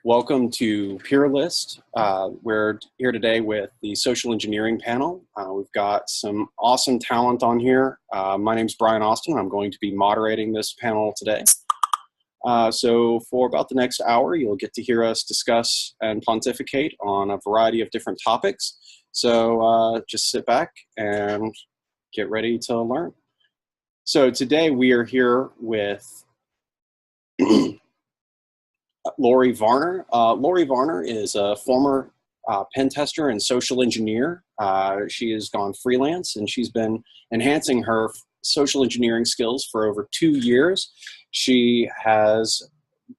Welcome to Peerlist. We're here today with the social engineering panel. We've got some awesome talent on here. My name's Brian Austin. I'm going to be moderating this panel today. So for about the next hour, you'll get to hear us discuss and pontificate on a variety of different topics. So just sit back and get ready to learn. So today we are here with Lori Varner. Lori Varner is a former pen tester and social engineer. She has gone freelance and she's been enhancing her social engineering skills for over 2 years. She has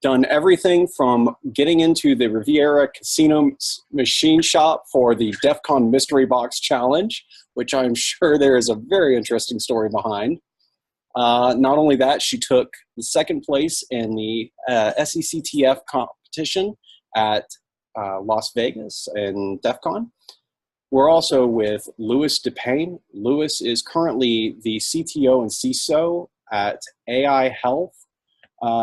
done everything from getting into the Riviera Casino machine shop for the DEF CON Mystery Box Challenge, which I'm sure there is a very interesting story behind. Not only that, she took the second place in the SECTF competition at Las Vegas in DEF CON. We're also with Louis DePayne. Louis is currently the CTO and CISO at AI Health.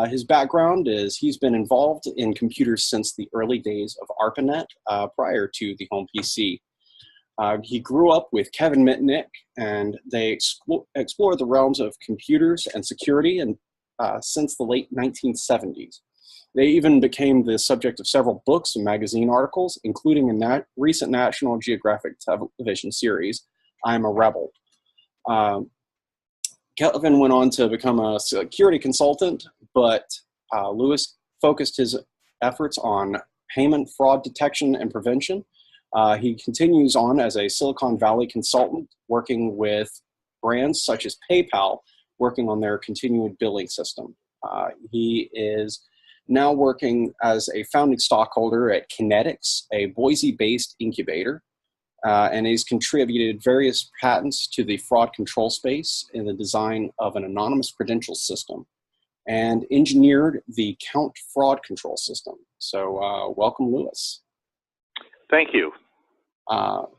His background is he's been involved in computers since the early days of ARPANET prior to the home PC. He grew up with Kevin Mitnick, and they explored the realms of computers and security since the late 1970s. They even became the subject of several books and magazine articles, including a recent National Geographic television series, I'm a Rebel. Kevin went on to become a security consultant, but Louis focused his efforts on payment fraud detection and prevention. He continues on as a Silicon Valley consultant, working with brands such as PayPal, working on their continued billing system. He is now working as a founding stockholder at Kinetics, a Boise-based incubator, and he's contributed various patents to the fraud control space in the design of an anonymous credential system and engineered the Count fraud control system. So welcome, Louis. Thank you.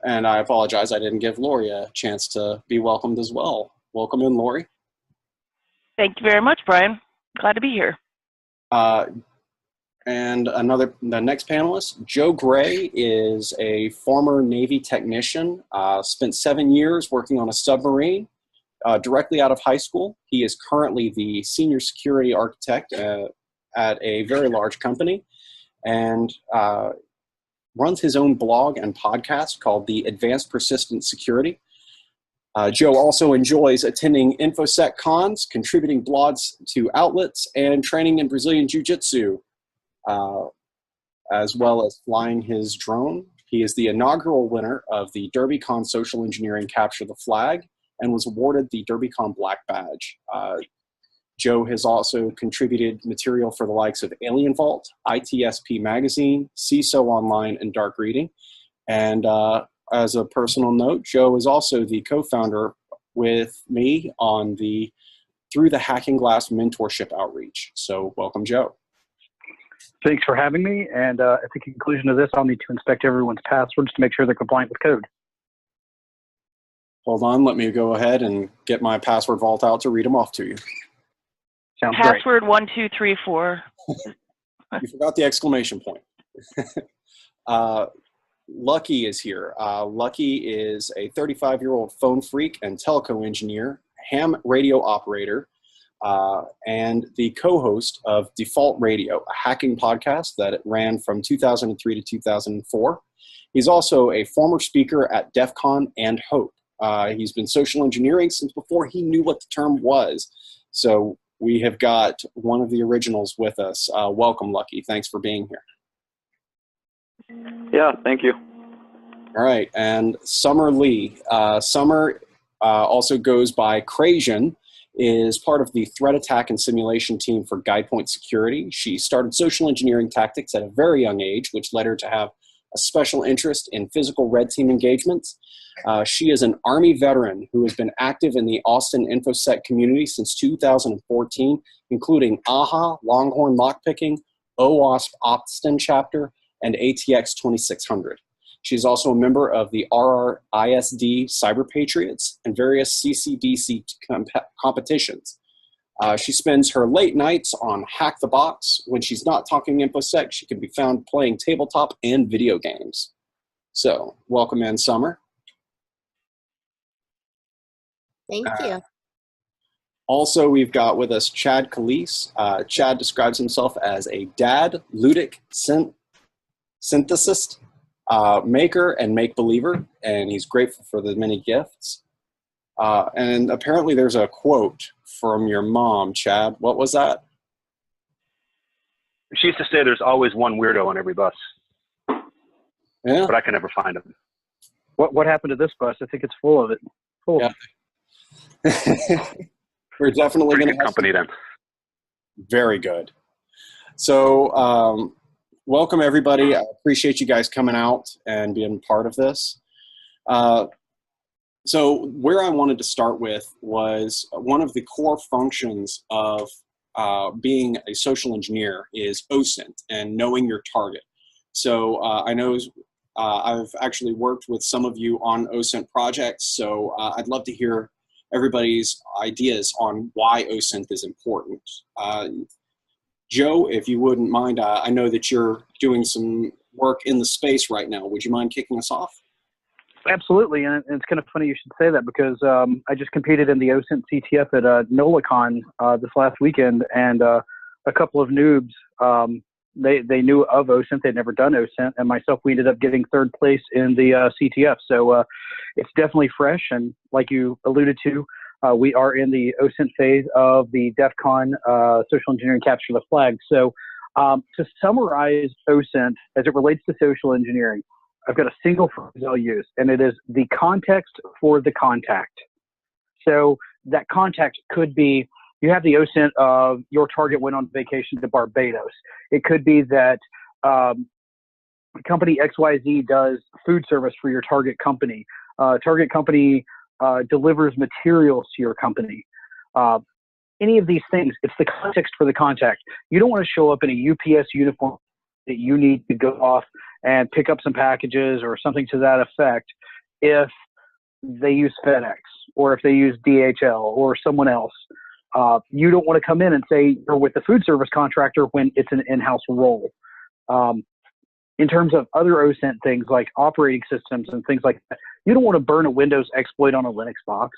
And I apologize, I didn't give Lori a chance to be welcomed as well. Welcome in, Lori. Thank you very much, Brian. Glad to be here. And the next panelist, Joe Gray, is a former Navy technician, spent 7 years working on a submarine directly out of high school. He is currently the senior security architect at a very large company, and runs his own blog and podcast called the Advanced Persistent Security. Joe also enjoys attending InfoSec cons, contributing blogs to outlets, and training in Brazilian Jiu-Jitsu, as well as flying his drone. He is the inaugural winner of the DerbyCon Social Engineering Capture the Flag and was awarded the DerbyCon Black Badge. Joe has also contributed material for the likes of Alien Vault, ITSP Magazine, CISO Online, and Dark Reading. And as a personal note, Joe is also the co-founder with me on the Through the Hacking Glass mentorship outreach. So welcome, Joe. Thanks for having me. And at the conclusion of this, I'll need to inspect everyone's passwords to make sure they're compliant with code. Hold on, let me go ahead and get my password vault out to read them off to you. Sounds Password 1234. You forgot the exclamation point. Lucky is here. Lucky is a 35-year-old phone freak and telco engineer, ham radio operator, and the co-host of Default Radio, a hacking podcast that ran from 2003 to 2004. He's also a former speaker at DEF CON and HOPE. He's been social engineering since before he knew what the term was. So we have got one of the originals with us. Welcome, Lucky. Thanks for being here. Yeah, thank you. All right, and Summer Lee. Summer also goes by Crazian, is part of the threat attack and simulation team for GuidePoint Security. She started social engineering tactics at a very young age, which led her to have a special interest in physical red team engagements. She is an Army veteran who has been active in the Austin InfoSec community since 2014, including AHA, Longhorn Lockpicking, OWASP Austin chapter, and ATX 2600. She's also a member of the RRISD Cyber Patriots and various CCDC competitions. She spends her late nights on Hack the Box. When she's not talking InfoSec, she can be found playing tabletop and video games. So, welcome in, Summer. Thank you. Also, we've got with us Chad Calise. Chad describes himself as a dad, ludic synthesist, maker, and make-believer, and he's grateful for the many gifts. And apparently there's a quote from your mom, Chad. What was that? She used to say there's always one weirdo on every bus. Yeah. But I can never find him. What happened to this bus? I think it's full of it. Full. Yeah. We're definitely going to have company then. Very good. So welcome, everybody. I appreciate you guys coming out and being part of this. So where I wanted to start with was one of the core functions of being a social engineer is OSINT and knowing your target. So I know I've actually worked with some of you on OSINT projects, so I'd love to hear everybody's ideas on why OSINT is important. Joe, if you wouldn't mind, I know that you're doing some work in the space right now. Would you mind kicking us off? Absolutely, and it's kind of funny you should say that because I just competed in the OSINT CTF at NOLACon this last weekend, and a couple of noobs, they knew of OSINT, they'd never done OSINT, and myself, we ended up getting third place in the CTF. So it's definitely fresh, and like you alluded to, we are in the OSINT phase of the DEF CON Social Engineering Capture the Flag. So to summarize OSINT as it relates to social engineering, I've got a single phrase I'll use, and it is the context for the contact. So that context could be, you have the OSINT of your target went on vacation to Barbados. It could be that company XYZ does food service for your target company. Target company delivers materials to your company. Any of these things, it's the context for the contact. You don't want to show up in a UPS uniform that you need to go off and pick up some packages or something to that effect if they use FedEx or if they use DHL or someone else. You don't want to come in and say you're with the food service contractor when it's an in-house role. In terms of other OSINT things like operating systems and things like that, you don't want to burn a Windows exploit on a Linux box.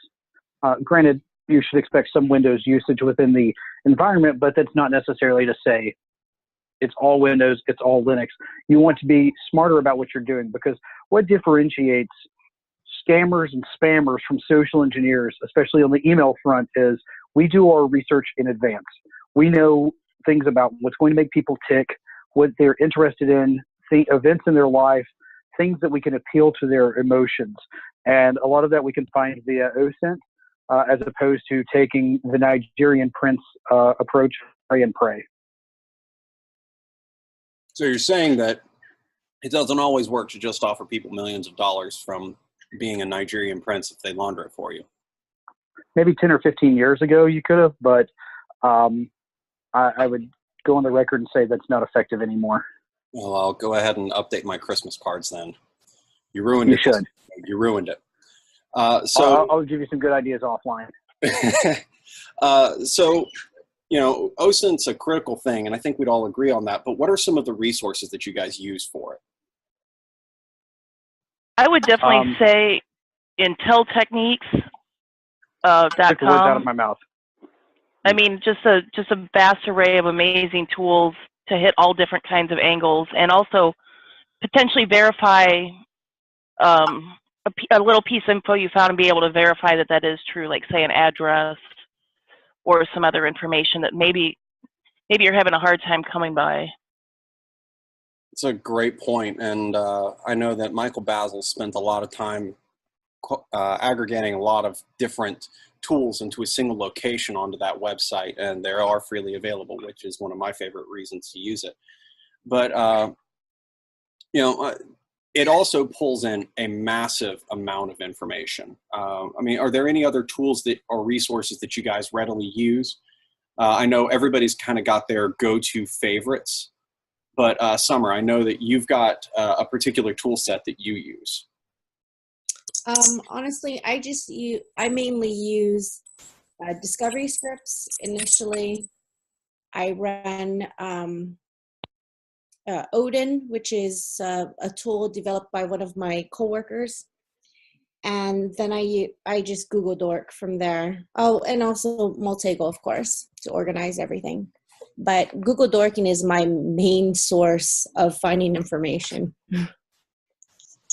Granted, you should expect some Windows usage within the environment, but that's not necessarily to say it's all Windows, it's all Linux. You want to be smarter about what you're doing, because what differentiates scammers and spammers from social engineers, especially on the email front, is we do our research in advance. We know things about what's going to make people tick, what they're interested in, the events in their life, things that we can appeal to their emotions. And a lot of that we can find via OSINT, as opposed to taking the Nigerian prince approach, pray and pray. So you're saying that it doesn't always work to just offer people millions of dollars from being a Nigerian prince if they launder it for you. Maybe 10 or 15 years ago you could have, but I would go on the record and say that's not effective anymore. Well, I'll go ahead and update my Christmas cards then. You ruined it. You should. You ruined it. I'll give you some good ideas offline. So, you know, OSINT's a critical thing, and I think we'd all agree on that, but what are some of the resources that you guys use for it? I would definitely say inteltechniques.com. Took the words out of my mouth. I mean, just a vast array of amazing tools to hit all different kinds of angles, and also potentially verify a little piece of info you found and be able to verify that that is true, like say an address or some other information that maybe you're having a hard time coming by. It's a great point, and I know that Michael Basil spent a lot of time aggregating a lot of different tools into a single location onto that website, and they are freely available, which is one of my favorite reasons to use it. But you know, it also pulls in a massive amount of information. I mean, are there any other tools that or resources that you guys readily use? I know everybody's kind of got their go-to favorites, but Summer, I know that you've got a particular tool set that you use. Honestly, I mainly use discovery scripts. Initially, I ran Odin, which is a tool developed by one of my coworkers. And then I just Google Dork from there. Oh, and also Multigo, of course, to organize everything. But Google Dorking is my main source of finding information. And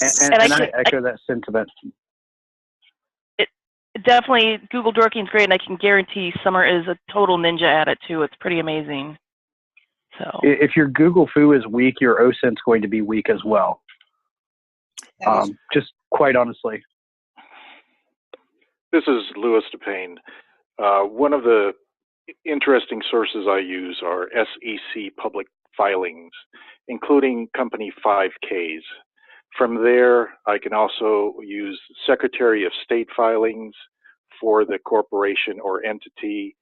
I echo that sentiment. Definitely, Google Dorking is great, and I can guarantee Summer is a total ninja at it too. It's pretty amazing. So if your Google Foo is weak, your OSINT's going to be weak as well. Just quite honestly. This is Louis DePayne. One of the interesting sources I use are SEC public filings, including company 5Ks. From there, I can also use Secretary of State filings for the corporation or entity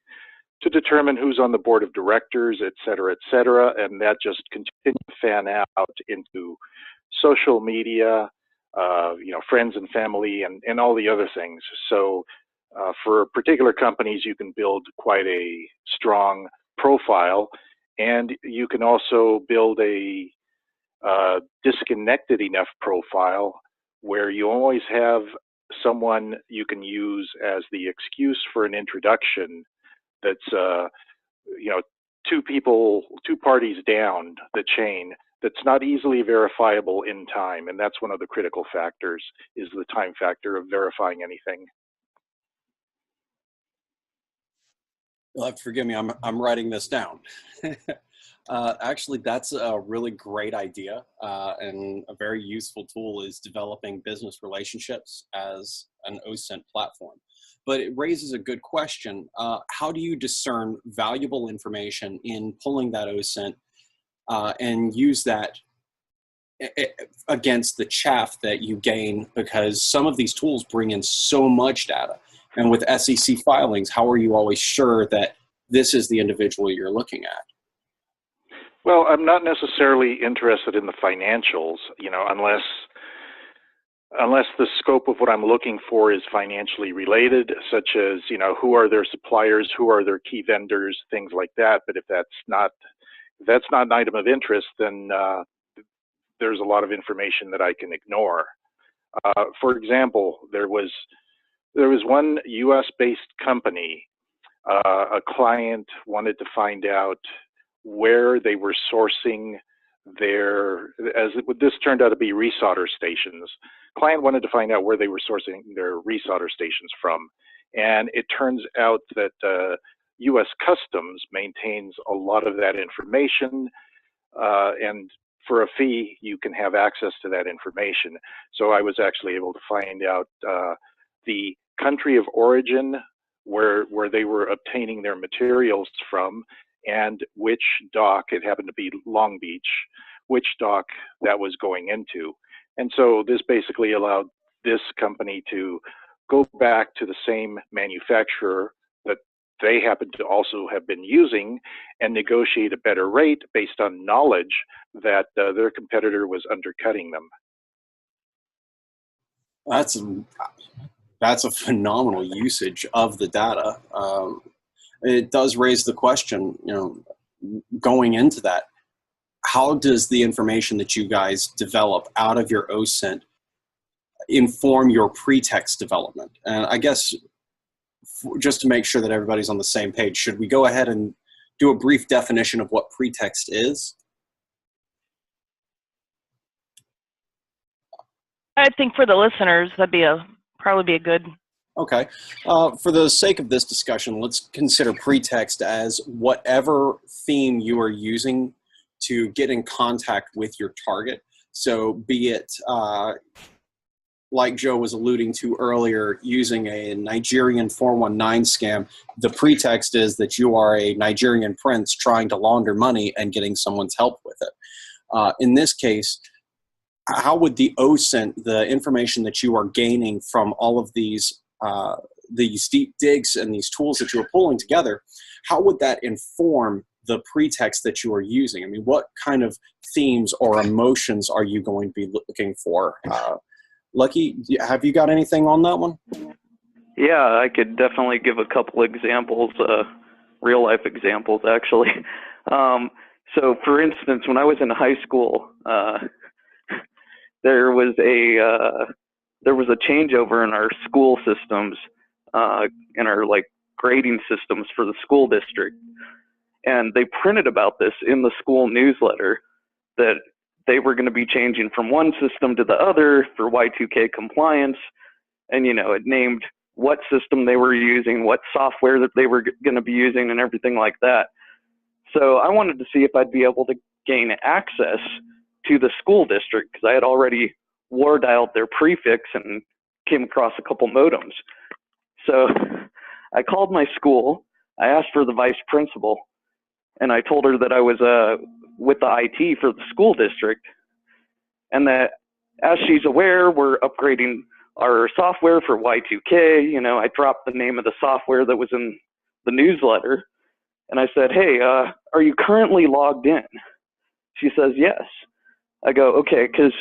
to determine who's on the board of directors, et cetera, and that just continues to fan out into social media, friends and family, and all the other things. So for particular companies, you can build quite a strong profile, and you can also build a disconnected enough profile where you always have someone you can use as the excuse for an introduction that's two parties down the chain that's not easily verifiable in time, and that's one of the critical factors, is the time factor of verifying anything. You'll have to forgive me, I'm writing this down. Actually, that's a really great idea, and a very useful tool is developing business relationships as an OSINT platform. But it raises a good question. How do you discern valuable information in pulling that OSINT and use that against the chaff that you gain? Because some of these tools bring in so much data. And with SEC filings, how are you always sure that this is the individual you're looking at? Well, I'm not necessarily interested in the financials, unless the scope of what I'm looking for is financially related, such as, who are their suppliers, who are their key vendors, things like that. But if that's not an item of interest, then there's a lot of information that I can ignore. For example, there was one U.S.-based company. A client wanted to find out where they were sourcing this turned out to be resolder stations. Client wanted to find out where they were sourcing their resolder stations from. And it turns out that U.S. Customs maintains a lot of that information, and for a fee, you can have access to that information. So I was actually able to find out the country of origin where they were obtaining their materials from, and which dock, it happened to be Long Beach, which dock that was going into. And so this basically allowed this company to go back to the same manufacturer that they happened to also have been using and negotiate a better rate based on knowledge that their competitor was undercutting them. That's a phenomenal usage of the data. It does raise the question, going into that, how does the information that you guys develop out of your OSINT inform your pretext development? And I guess just to make sure that everybody's on the same page, should we go ahead and do a brief definition of what pretext is? I think for the listeners, that'd probably be a good. Okay. For the sake of this discussion, let's consider pretext as whatever theme you are using to get in contact with your target. So be it, like Joe was alluding to earlier, using a Nigerian 419 scam, the pretext is that you are a Nigerian prince trying to launder money and getting someone's help with it. In this case, how would the OSINT, the information that you are gaining from all of these deep digs and these tools that you are pulling together, how would that inform the pretext that you are using? I mean, what kind of themes or emotions are you going to be looking for? Lucky, have you got anything on that one? Yeah, I could definitely give a couple examples, real life examples actually. So for instance, when I was in high school, there was a changeover in our school systems, in our like grading systems for the school district. And they printed about this in the school newsletter that they were going to be changing from one system to the other for Y2K compliance. And, you know, it named what system they were using, what software that they were going to be using, and everything like that. So I wanted to see if I'd be able to gain access to the school district because I had already war dialed their prefix and came across a couple modems. So I called my school. I asked for the vice principal, and I told her that I was with the IT for the school district, and that as she's aware, we're upgrading our software for Y2K. You know, I dropped the name of the software that was in the newsletter, and I said, hey, are you currently logged in? She says, yes. I go, okay, because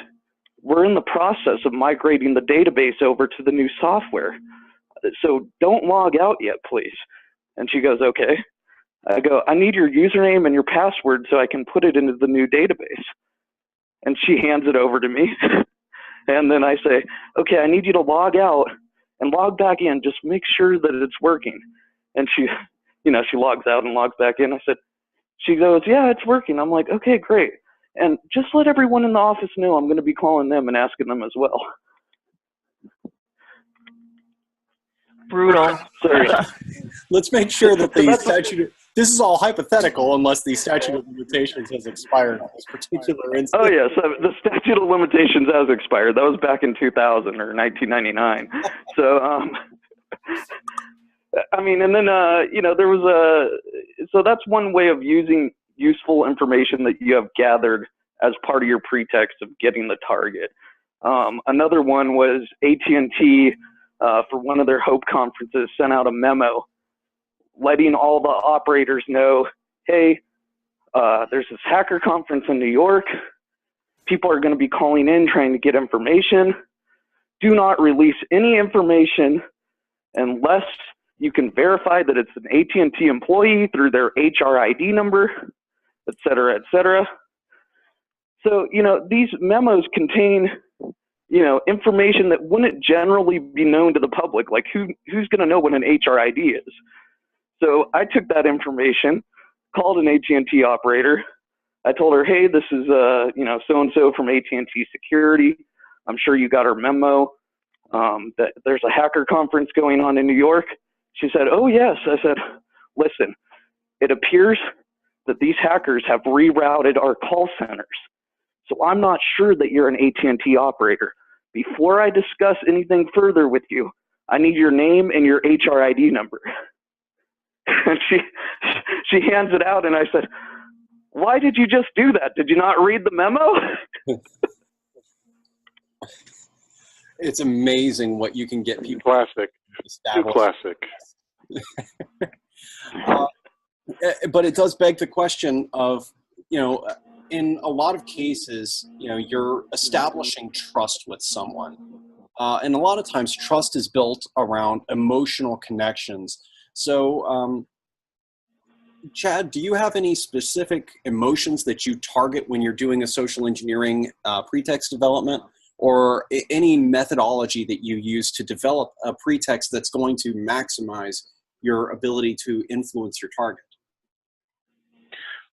we're in the process of migrating the database over to the new software. So don't log out yet, please. And she goes, okay. I go, I need your username and your password so I can put it into the new database. And she hands it over to me. And then I say, okay, I need you to log out and log back in. Just make sure that it's working. And she, you know, she logs out and logs back in. I said, she goes, yeah, it's working. I'm like, okay, great. And just let everyone in the office know I'm going to be calling them and asking them as well. Brutal. So, yeah. Let's make sure that the That's- statute, this is all hypothetical unless the statute of limitations has expired on this particular instance. Oh, yeah. So the statute of limitations has expired. That was back in 2000 or 1999. So, I mean, and then, you know, there was so that's one way of using useful information that you have gathered as part of your pretext of getting the target. Another one was AT&T, for one of their Hope conferences, sent out a memo letting all the operators know, hey, there's this hacker conference in New York. People are going to be calling in trying to get information. Do not release any information unless you can verify that it's an AT&T employee through their HR ID number, et cetera, et cetera. So, you know, these memos contain, you know, information that wouldn't generally be known to the public. Like who's going to know what an HR ID is? So I took that information, called an AT&T operator. I told her, hey, this is, you know, so-and-so from AT&T Security. I'm sure you got our memo that there's a hacker conference going on in New York. She said, oh, yes. I said, listen, it appears that these hackers have rerouted our call centers. So I'm not sure that you're an AT&T operator. Before I discuss anything further with you, I need your name and your HR ID number. And she hands it out, and I said, why did you just do that? Did you not read the memo? It's amazing what you can get people. Classic. Too classic. But it does beg the question of, you know, in a lot of cases, you know, you're establishing trust with someone. And a lot of times trust is built around emotional connections. So, Chad, do you have any specific emotions that you target when you're doing a social engineering pretext development, or any methodology that you use to develop a pretext that's going to maximize your ability to influence your target?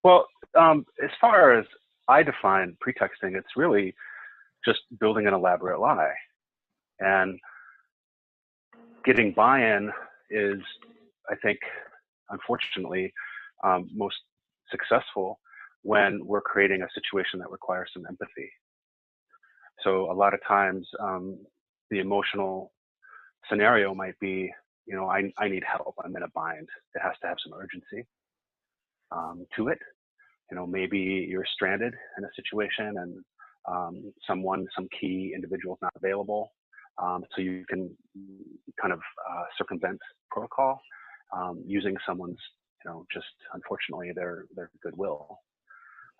Well, as far as I define pretexting, it's really just building an elaborate lie. And getting buy-in is, I think, unfortunately, most successful when we're creating a situation that requires some empathy. So a lot of times, the emotional scenario might be, you know, I need help. I'm in a bind. It has to have some urgency to it. You know, maybe you're stranded in a situation and some key individual is not available. So you can kind of circumvent protocol using someone's, you know, just unfortunately their goodwill.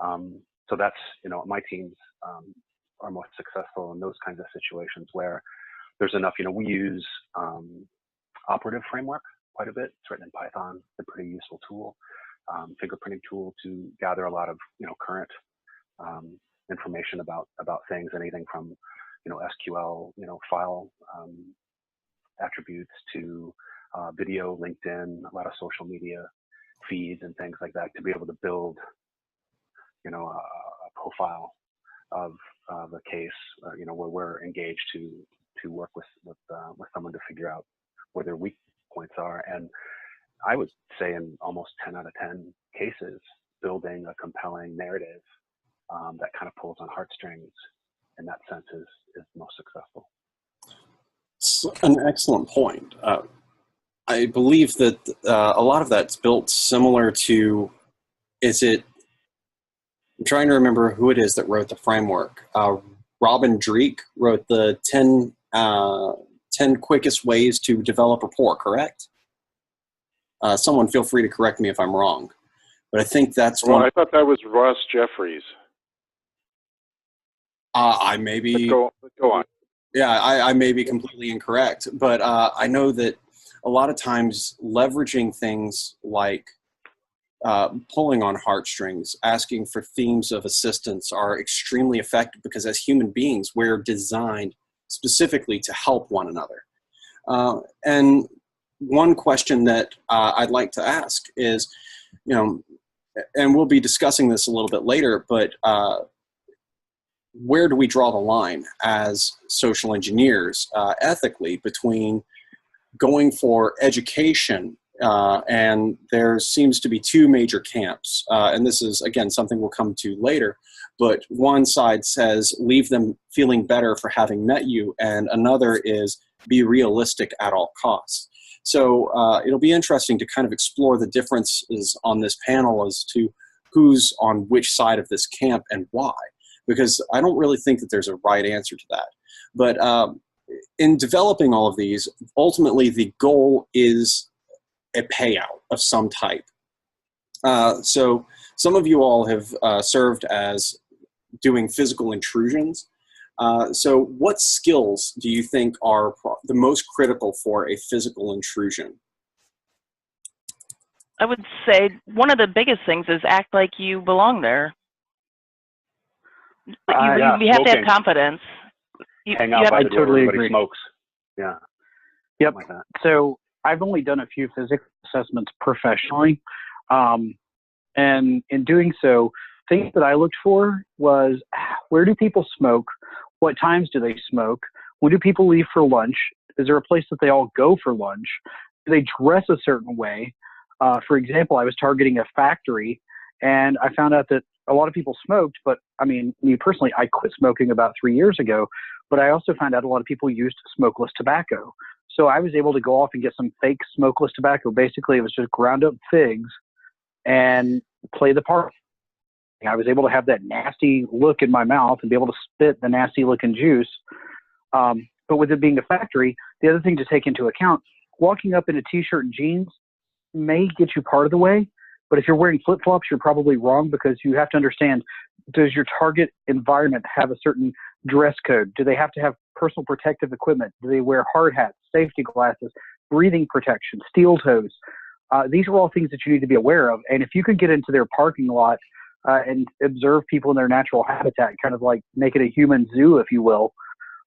So that's, you know, my teams are most successful in those kinds of situations where there's enough, you know, we use operative framework quite a bit. It's written in Python. It's a pretty useful tool, fingerprinting tool to gather a lot of current information about things, anything from SQL file attributes to video, LinkedIn, a lot of social media feeds and things like that, to be able to build a profile of a case where we're engaged to work with someone to figure out where their weak points are. And I would say in almost 10 out of 10 cases, building a compelling narrative that kind of pulls on heartstrings in that sense is most successful. It's an excellent point. I believe that a lot of that's built similar to, I'm trying to remember who it is that wrote the framework. Robin Dreek wrote the 10 quickest ways to develop rapport, correct? Someone feel free to correct me if I'm wrong. But I think that's Well, I thought that was Ross Jeffries. I may be... Go on. Yeah, I may be completely incorrect. But I know that a lot of times leveraging things like pulling on heartstrings, asking for themes of assistance are extremely effective, because as human beings, we're designed specifically to help one another. And one question that I'd like to ask is, and we'll be discussing this a little bit later, but where do we draw the line as social engineers ethically between going for education, and there seems to be two major camps, and this is, again, something we'll come to later, but one side says leave them feeling better for having met you, and another is be realistic at all costs. So it'll be interesting to kind of explore the differences on this panel as to who's on which side of this camp and why, because I don't really think that there's a right answer to that. But in developing all of these, ultimately the goal is a payout of some type. So some of you all have served as doing physical intrusions. So what skills do you think are the most critical for a physical intrusion? I would say one of the biggest things is act like you belong there. You have to have confidence. Hang out by the door, totally everybody agree. smokes. Yeah. Yep. Like that. So I've only done a few physical assessments professionally. And in doing so, things that I looked for was, where do people smoke? What times do they smoke? When do people leave for lunch? Is there a place that they all go for lunch? Do they dress a certain way? For example, I was targeting a factory, and I found out that a lot of people smoked, but I mean, me personally, I quit smoking about 3 years ago, but I also found out a lot of people used smokeless tobacco. So I was able to go off and get some fake smokeless tobacco. Basically, it was just ground up figs and play the part. I was able to have that nasty look in my mouth and be able to spit the nasty looking juice. But with it being a factory, the other thing to take into account, walking up in a t-shirt and jeans may get you part of the way, but if you're wearing flip-flops, you're probably wrong, because you have to understand, does your target environment have a certain dress code? Do they have to have personal protective equipment? Do they wear hard hats, safety glasses, breathing protection, steel toes? These are all things that you need to be aware of. And if you can get into their parking lot and observe people in their natural habitat, kind of like make it a human zoo, if you will,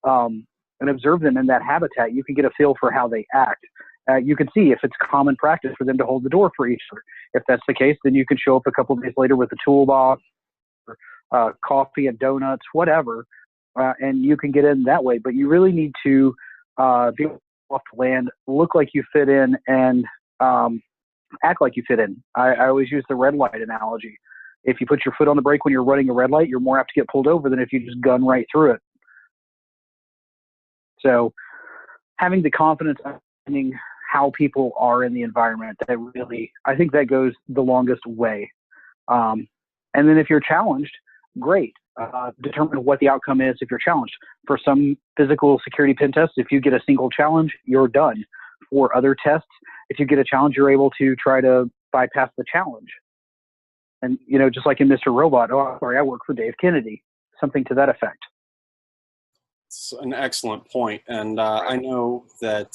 and observe them in that habitat, you can get a feel for how they act. You can see if it's common practice for them to hold the door for each other. If that's the case, then you can show up a couple of days later with a toolbox, or, coffee and donuts, whatever, and you can get in that way. But you really need to be off the land, look like you fit in, and act like you fit in. I always use the red light analogy. If you put your foot on the brake when you're running a red light, you're more apt to get pulled over than if you just gun right through it. So having the confidence, understanding how people are in the environment, that really, I think that goes the longest way. And then if you're challenged, great. Determine what the outcome is if you're challenged. For some physical security pen tests, if you get a single challenge, you're done. For other tests, if you get a challenge, you're able to try to bypass the challenge. And, just like in Mr. Robot, oh, sorry, I work for Dave Kennedy, something to that effect. It's an excellent point. And I know that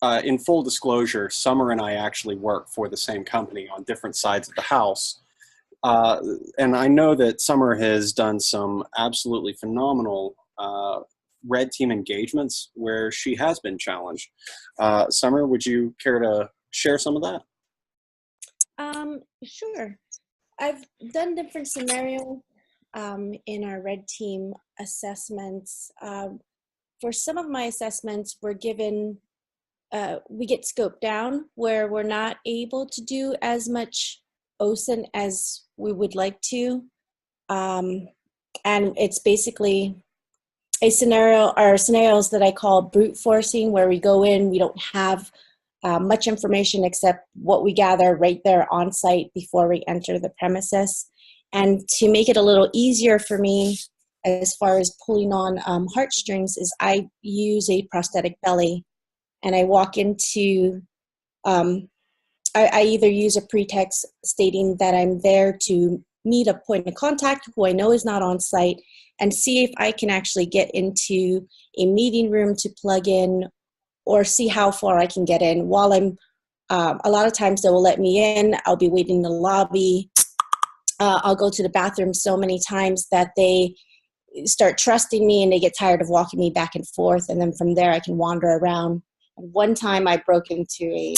in full disclosure, Summer and I actually work for the same company on different sides of the house. And I know that Summer has done some absolutely phenomenal red team engagements where she has been challenged. Summer, would you care to share some of that? Sure. I've done different scenarios in our red team assessments. For some of my assessments, we're given, we get scoped down where we're not able to do as much OSINT as we would like to. And it's basically a scenario, or scenarios that I call brute forcing, where we go in, we don't have much information except what we gather right there on site before we enter the premises. And to make it a little easier for me as far as pulling on heartstrings is I use a prosthetic belly, and I walk into, I either use a pretext stating that I'm there to meet a point of contact who I know is not on site, and see if I can actually get into a meeting room to plug in, or see how far I can get in. While I'm, a lot of times they will let me in, I'll be waiting in the lobby. I'll go to the bathroom so many times that they start trusting me and they get tired of walking me back and forth. And then from there I can wander around. One time I broke into a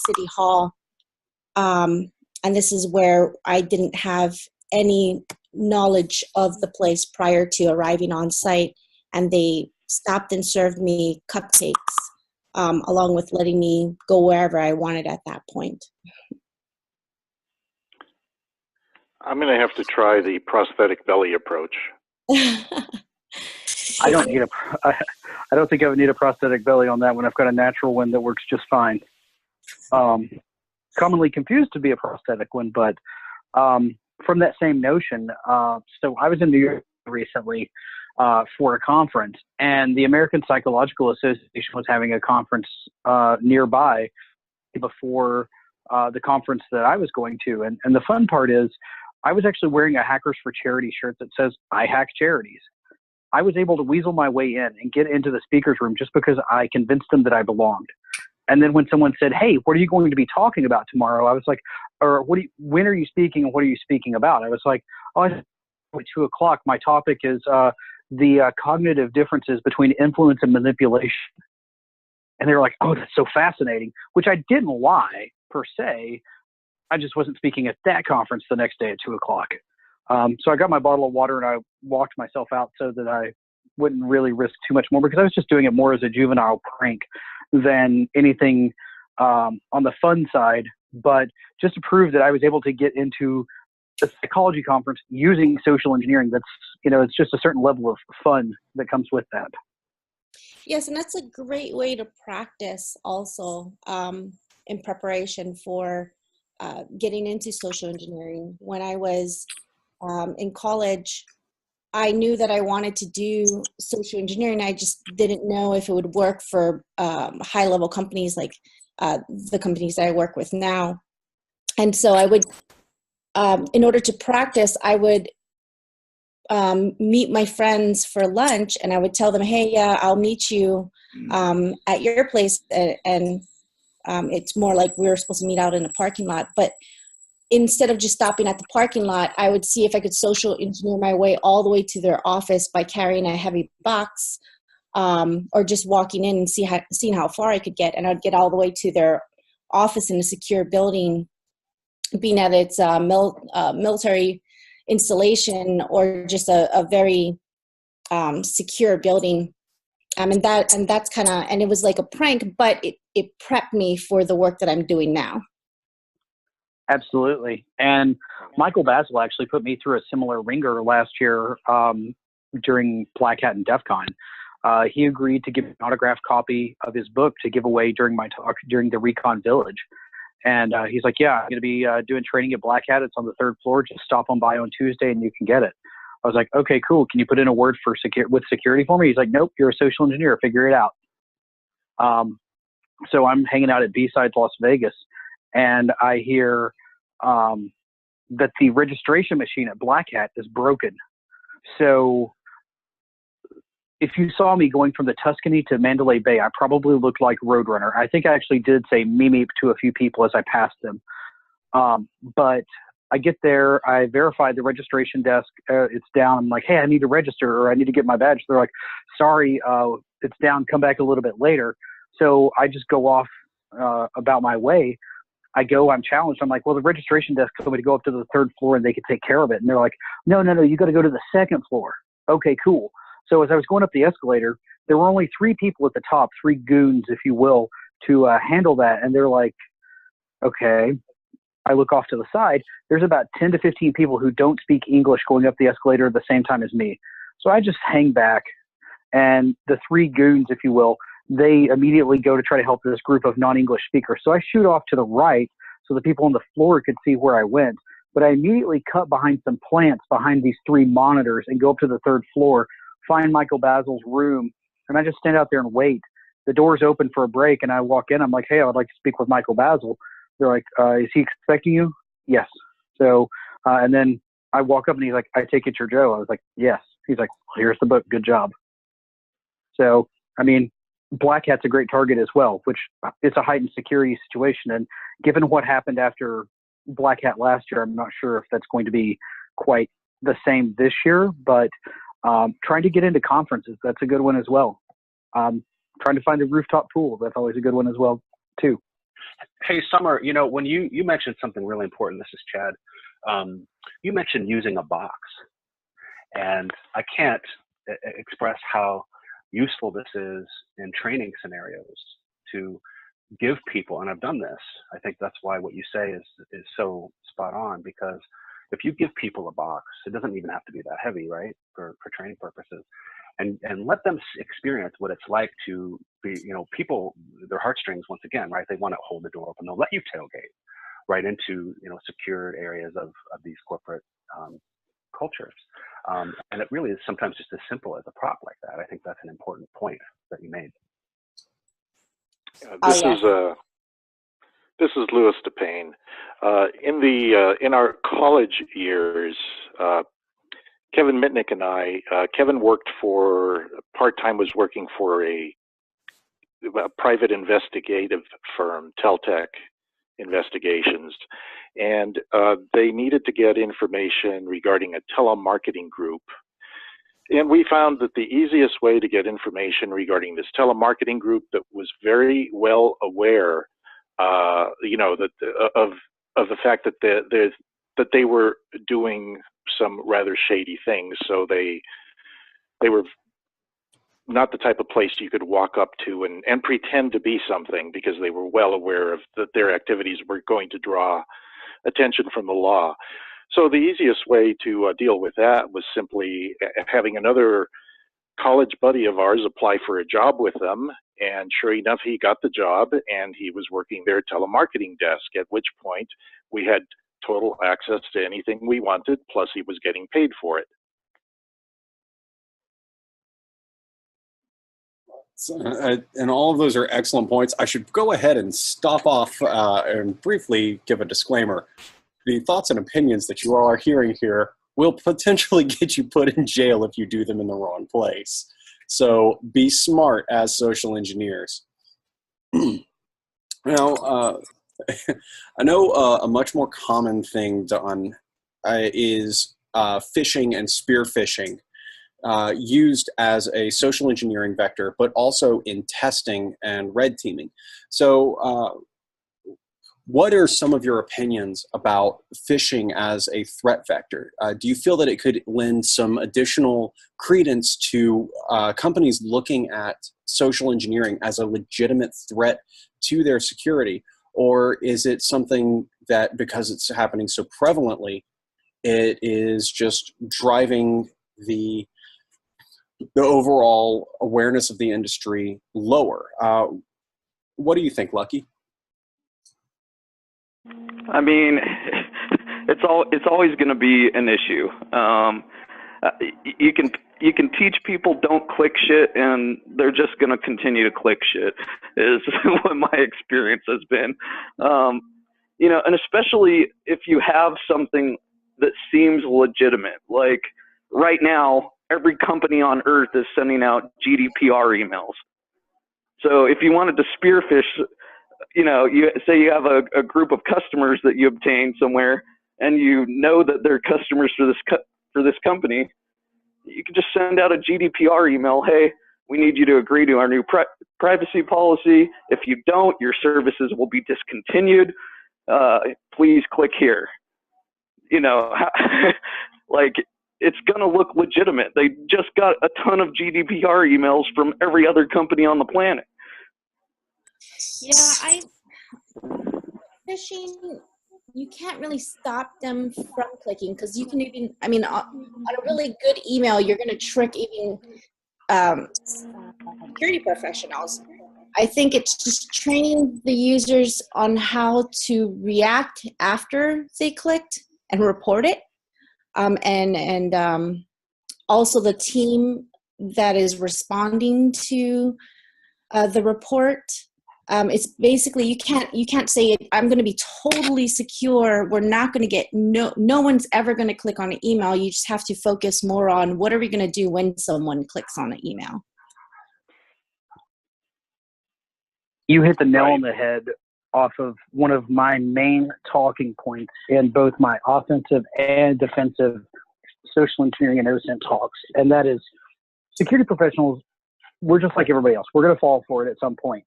city hall, and this is where I didn't have any knowledge of the place prior to arriving on site, and they stopped and served me cupcakes, along with letting me go wherever I wanted at that point. I'm going to have to try the prosthetic belly approach. I don't need I don't think I would need a prosthetic belly on that one. I've got a natural one that works just fine. Commonly confused to be a prosthetic one, but from that same notion, so I was in New York recently for a conference, and the American Psychological Association was having a conference nearby before the conference that I was going to. And the fun part is I was actually wearing a Hackers for Charity shirt that says, "I hack charities." I was able to weasel my way in and get into the speaker's room just because I convinced them that I belonged. And then when someone said, "Hey, what are you going to be talking about tomorrow?" I was like, or when are you speaking and what are you speaking about? I was like, "Oh, it's 2:00. My topic is the cognitive differences between influence and manipulation." And they were like, "Oh, that's so fascinating," which I didn't lie per se. I just wasn't speaking at that conference the next day at 2:00. So I got my bottle of water and I walked myself out so that I wouldn't really risk too much more, because I was just doing it more as a juvenile prank than anything on the fun side, but just to prove that I was able to get into a psychology conference using social engineering. That's, it's just a certain level of fun that comes with that. Yes, and that's a great way to practice also in preparation for getting into social engineering. When I was in college, I knew that I wanted to do social engineering. I just didn't know if it would work for high-level companies like the companies that I work with now. And so I would, in order to practice, I would meet my friends for lunch, and I would tell them, "Hey, yeah, I'll meet you at your place." And it's more like we were supposed to meet out in a parking lot. But instead of just stopping at the parking lot, I would see if I could social engineer my way all the way to their office by carrying a heavy box, or just walking in and seeing how far I could get. And I'd get all the way to their office in a secure building, being at its military installation or just a very secure building. And that's kind of, and it was like a prank, but it prepped me for the work that I'm doing now. Absolutely. And Michael Basil actually put me through a similar ringer last year during Black Hat and DEF CON. He agreed to give an autographed copy of his book to give away during my talk during the Recon Village. And he's like, "Yeah, I'm going to be doing training at Black Hat. It's on the 3rd floor. Just stop on by on Tuesday and you can get it." I was like, "Okay, cool. Can you put in a word for with security for me?" He's like, "Nope, you're a social engineer. Figure it out." So I'm hanging out at B-Sides Las Vegas, and I hear that the registration machine at Black Hat is broken. So if you saw me going from the Tuscany to Mandalay Bay, I probably looked like Roadrunner. I think I actually did say meep to a few people as I passed them. But I get there, I verify the registration desk. It's down. I'm like, hey, I need to register, or I need to get my badge. They're like, sorry, it's down. Come back a little bit later. So I just go off about my way. I go, I'm challenged. I'm like, well, the registration desk told me to go up to the 3rd floor and they could take care of it. And they're like, no, you got to go to the 2nd floor. Okay, cool. So as I was going up the escalator, there were only 3 people at the top, 3 goons, if you will, to handle that. And they're like, okay. I look off to the side. There's about 10 to 15 people who don't speak English going up the escalator at the same time as me. So I just hang back, and the 3 goons, if you will, they immediately go to try to help this group of non-English speakers. So I shoot off to the right so the people on the floor could see where I went. But I immediately cut behind some plants behind these 3 monitors and go up to the 3rd floor, find Michael Basil's room, and I just stand out there and wait. The door's open for a break, and I walk in. I'm like, hey, I would like to speak with Michael Basil. They're like, is he expecting you? Yes. So, and then I walk up and he's like, I take it you're Joe. I was like, yes. He's like, well, here's the book. Good job. So, I mean, Black Hat's a great target as well, which it's a heightened security situation. And given what happened after Black Hat last year, I'm not sure if that's going to be quite the same this year, but trying to get into conferences, that's a good one as well. Trying to find a rooftop pool, that's always a good one as well, too. Hey, Summer, you know, when you mentioned something really important, this is Chad, you mentioned using a box. And I can't express how useful this is in training scenarios to give people, and I've done this. I think that's why what you say is so spot on, because if you give people a box, it doesn't even have to be that heavy, right, for training purposes, and let them experience what it's like to be, you know, people, their heartstrings, once again, right, they want to hold the door open. They'll let you tailgate right into, you know, secured areas of these corporate cultures. And it really is sometimes just as simple as a prop like that. I think that's an important point that you made. This is Louis DePayne. In our college years, Kevin Mitnick and I, Kevin worked for, part-time was working for a private investigative firm, Teltec Investigations, and they needed to get information regarding a telemarketing group. And we found that the easiest way to get information regarding this telemarketing group that was very well aware, you know, that of the fact that they were doing some rather shady things. So they were not the type of place you could walk up to and pretend to be something, because they were well aware of that their activities were going to draw attention from the law. So the easiest way to deal with that was simply having another college buddy of ours apply for a job with them, and sure enough, he got the job, and he was working their telemarketing desk, at which point we had total access to anything we wanted, plus he was getting paid for it. And all of those are excellent points. I should go ahead and stop off and briefly give a disclaimer. The thoughts and opinions that you all are hearing here will potentially get you put in jail if you do them in the wrong place. So be smart as social engineers. Now, I know a much more common thing done is phishing and spear phishing, used as a social engineering vector, but also in testing and red teaming. So what are some of your opinions about phishing as a threat vector? Do you feel that it could lend some additional credence to companies looking at social engineering as a legitimate threat to their security? Or is it something that, because it's happening so prevalently, it is just driving the overall awareness of the industry lower? What do you think, Lucky? I mean, it's always going to be an issue. You can teach people don't click shit, and they're just going to continue to click shit. Is what my experience has been. You know, and especially if you have something that seems legitimate. Like right now, every company on earth is sending out GDPR emails. So if you wanted to spearfish, you say you have a group of customers that you obtain somewhere, and you know that they're customers for this company, you can just send out a GDPR email. Hey, we need you to agree to our new privacy policy. If you don't, your services will be discontinued. Please click here. Like, it's going to look legitimate. They just got a ton of GDPR emails from every other company on the planet. Yeah, phishing, you can't really stop them from clicking, because you can even, on a really good email, you're going to trick even security professionals. I think it's just training the users on how to react after they clicked and report it. And also the team that is responding to the report. It's basically, you can't say, I'm going to be totally secure. We're not going to get, no one's ever going to click on an email. You just have to focus more on what are we going to do when someone clicks on an email. You hit the nail on the head off of one of my main talking points in both my offensive and defensive social engineering and OSINT talks. And that is, security professionals, we're just like everybody else. We're going to fall for it at some point.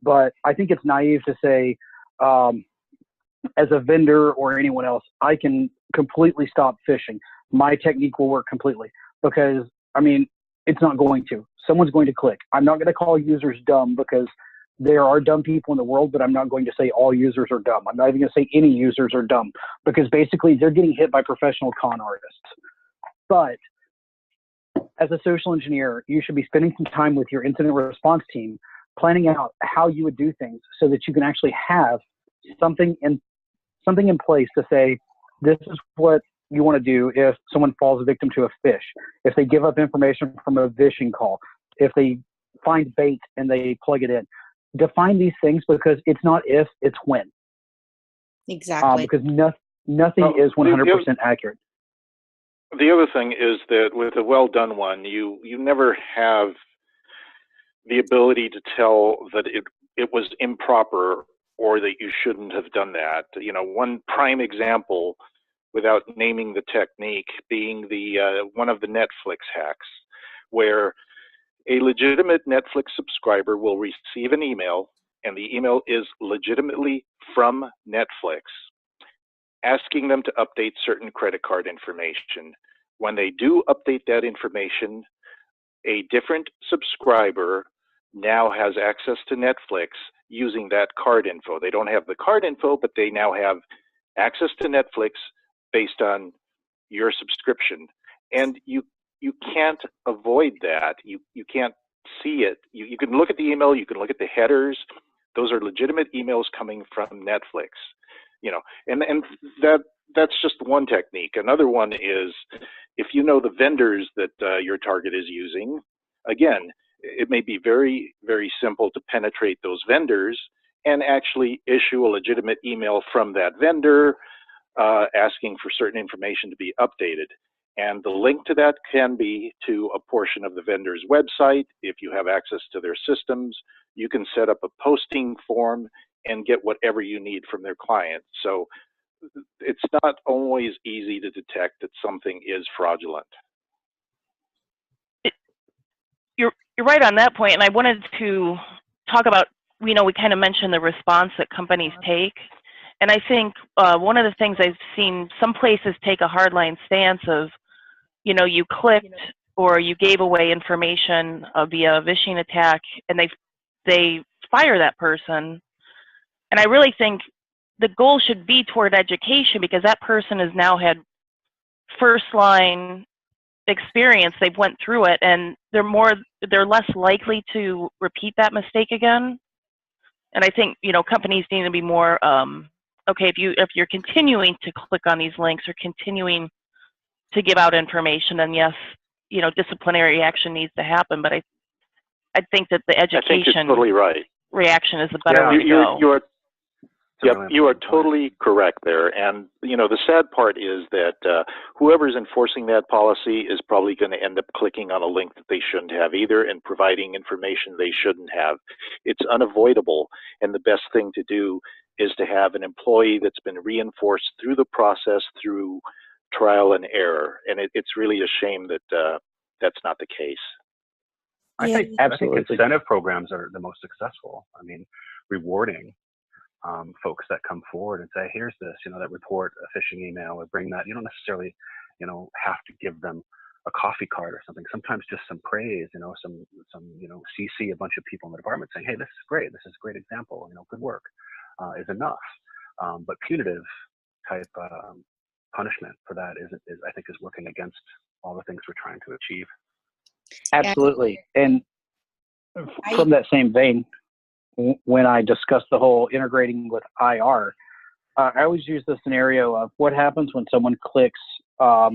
But I think it's naive to say, as a vendor or anyone else, I can completely stop phishing. My technique will work completely, because, it's not going to. Someone's going to click. I'm not going to call users dumb, because there are dumb people in the world, but I'm not going to say all users are dumb. I'm not even going to say any users are dumb, because basically they're getting hit by professional con artists. But as a social engineer, you should be spending some time with your incident response team, planning out how you would do things so that you can actually have something in place to say, this is what you want to do if someone falls victim to a phish, if they give up information from a phishing call, if they find bait and they plug it in. Define these things, because it's not if, it's when. Exactly. Because nothing is 100% accurate. The other thing is that with a well-done one, you never have the ability to tell that it was improper or that you shouldn't have done that. One prime example, without naming the technique, being the one of the Netflix hacks, where a legitimate Netflix subscriber will receive an email, and the email is legitimately from Netflix, asking them to update certain credit card information. When they do update that information, a different subscriber now has access to Netflix using that card info. They don't have the card info, but they now have access to Netflix based on your subscription. And you can't avoid that. You can't see it. You can look at the email, you can look at the headers. Those are legitimate emails coming from Netflix. And that's just one technique. Another one is, if you know the vendors that your target is using, again, it may be very, very simple to penetrate those vendors and actually issue a legitimate email from that vendor asking for certain information to be updated. And the link to that can be to a portion of the vendor's website. If you have access to their systems, you can set up a posting form and get whatever you need from their client. So it's not always easy to detect that something is fraudulent. You're right on that point, and I wanted to talk about, we kind of mentioned the response that companies take. And I think one of the things I've seen some places take a hardline stance of, you clicked or you gave away information via a phishing attack, and they fire that person. And I really think the goal should be toward education, because that person has now had first line experience. They've went through it, and they're less likely to repeat that mistake again. And I think, companies need to be more, okay, if you're continuing to click on these links or continuing to give out information, then yes, disciplinary action needs to happen. But I think that the education totally right. reaction is the better way to go. Yep, you are totally correct there. And, you know, the sad part is that whoever's enforcing that policy is probably going to end up clicking on a link that they shouldn't have either and providing information they shouldn't have. It's unavoidable. And the best thing to do is to have an employee that's been reinforced through the process, through trial and error. And it's really a shame that that's not the case. I think incentive programs are the most successful. I mean, rewarding folks that come forward and say, here's this, you know, that report a phishing email or bring that. You don't necessarily, you know, have to give them a coffee card or something. Sometimes just some praise, you know, some, you know, CC a bunch of people in the department saying, hey, this is great. This is a great example. You know, good work is enough. But punitive type punishment for that is I think is working against all the things we're trying to achieve. Absolutely. And from that same vein, when I discuss the whole integrating with IR, I always use the scenario of what happens when someone clicks a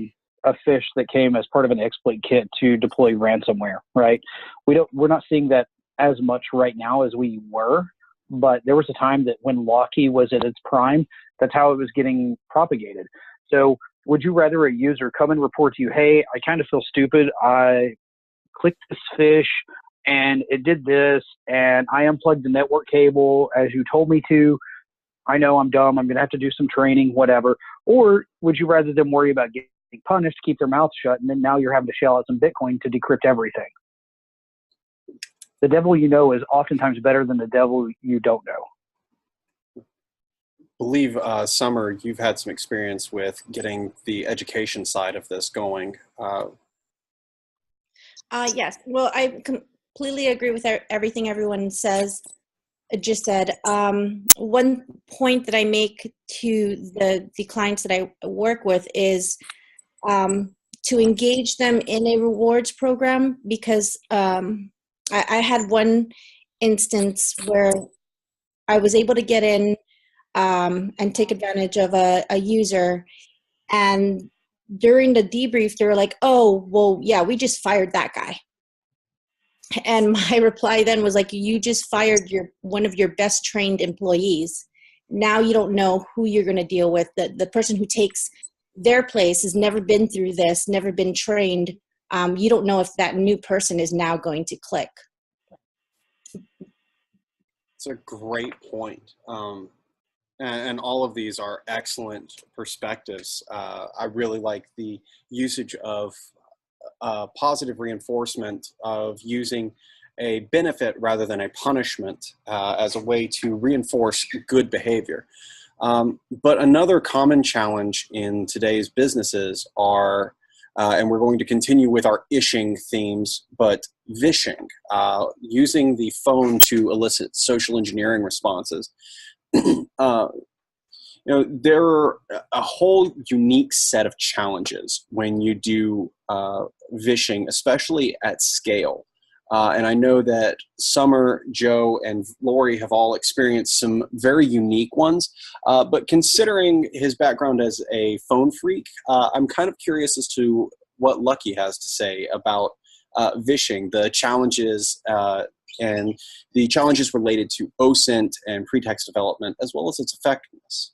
phish that came as part of an exploit kit to deploy ransomware, right? We're not seeing that as much right now as we were, but there was a time that when Locky was at its prime, that's how it was getting propagated. So would you rather a user come and report to you, hey, I kind of feel stupid, I clicked this phish and it did this, and I unplugged the network cable as you told me to. I know I'm dumb. I'm going to have to do some training, whatever. Or would you rather them worry about getting punished, keep their mouth shut, and then now you're having to shell out some Bitcoin to decrypt everything? The devil you know is oftentimes better than the devil you don't know. I believe, Summer, you've had some experience with getting the education side of this going. Yes. Well, I completely agree with everything everyone just said. One point that I make to the clients that I work with is to engage them in a rewards program, because I had one instance where I was able to get in and take advantage of a user, and during the debrief, they were like, oh, well, yeah, we just fired that guy. And my reply then was like, you just fired one of your best trained employees. Now you don't know who you're going to deal with. The person who takes their place has never been through this, never been trained. You don't know if that new person is now going to click. It's a great point. And all of these are excellent perspectives. I really like the usage of positive reinforcement, of using a benefit rather than a punishment as a way to reinforce good behavior. But another common challenge in today's businesses are, and we're going to continue with our ishing themes, but vishing, using the phone to elicit social engineering responses. You know, there are a whole unique set of challenges when you do vishing, especially at scale. And I know that Summer, Joe, and Lori have all experienced some very unique ones. But considering his background as a phone freak, I'm kind of curious as to what Lucky has to say about vishing, the challenges and the challenges related to OSINT and pretext development, as well as its effectiveness.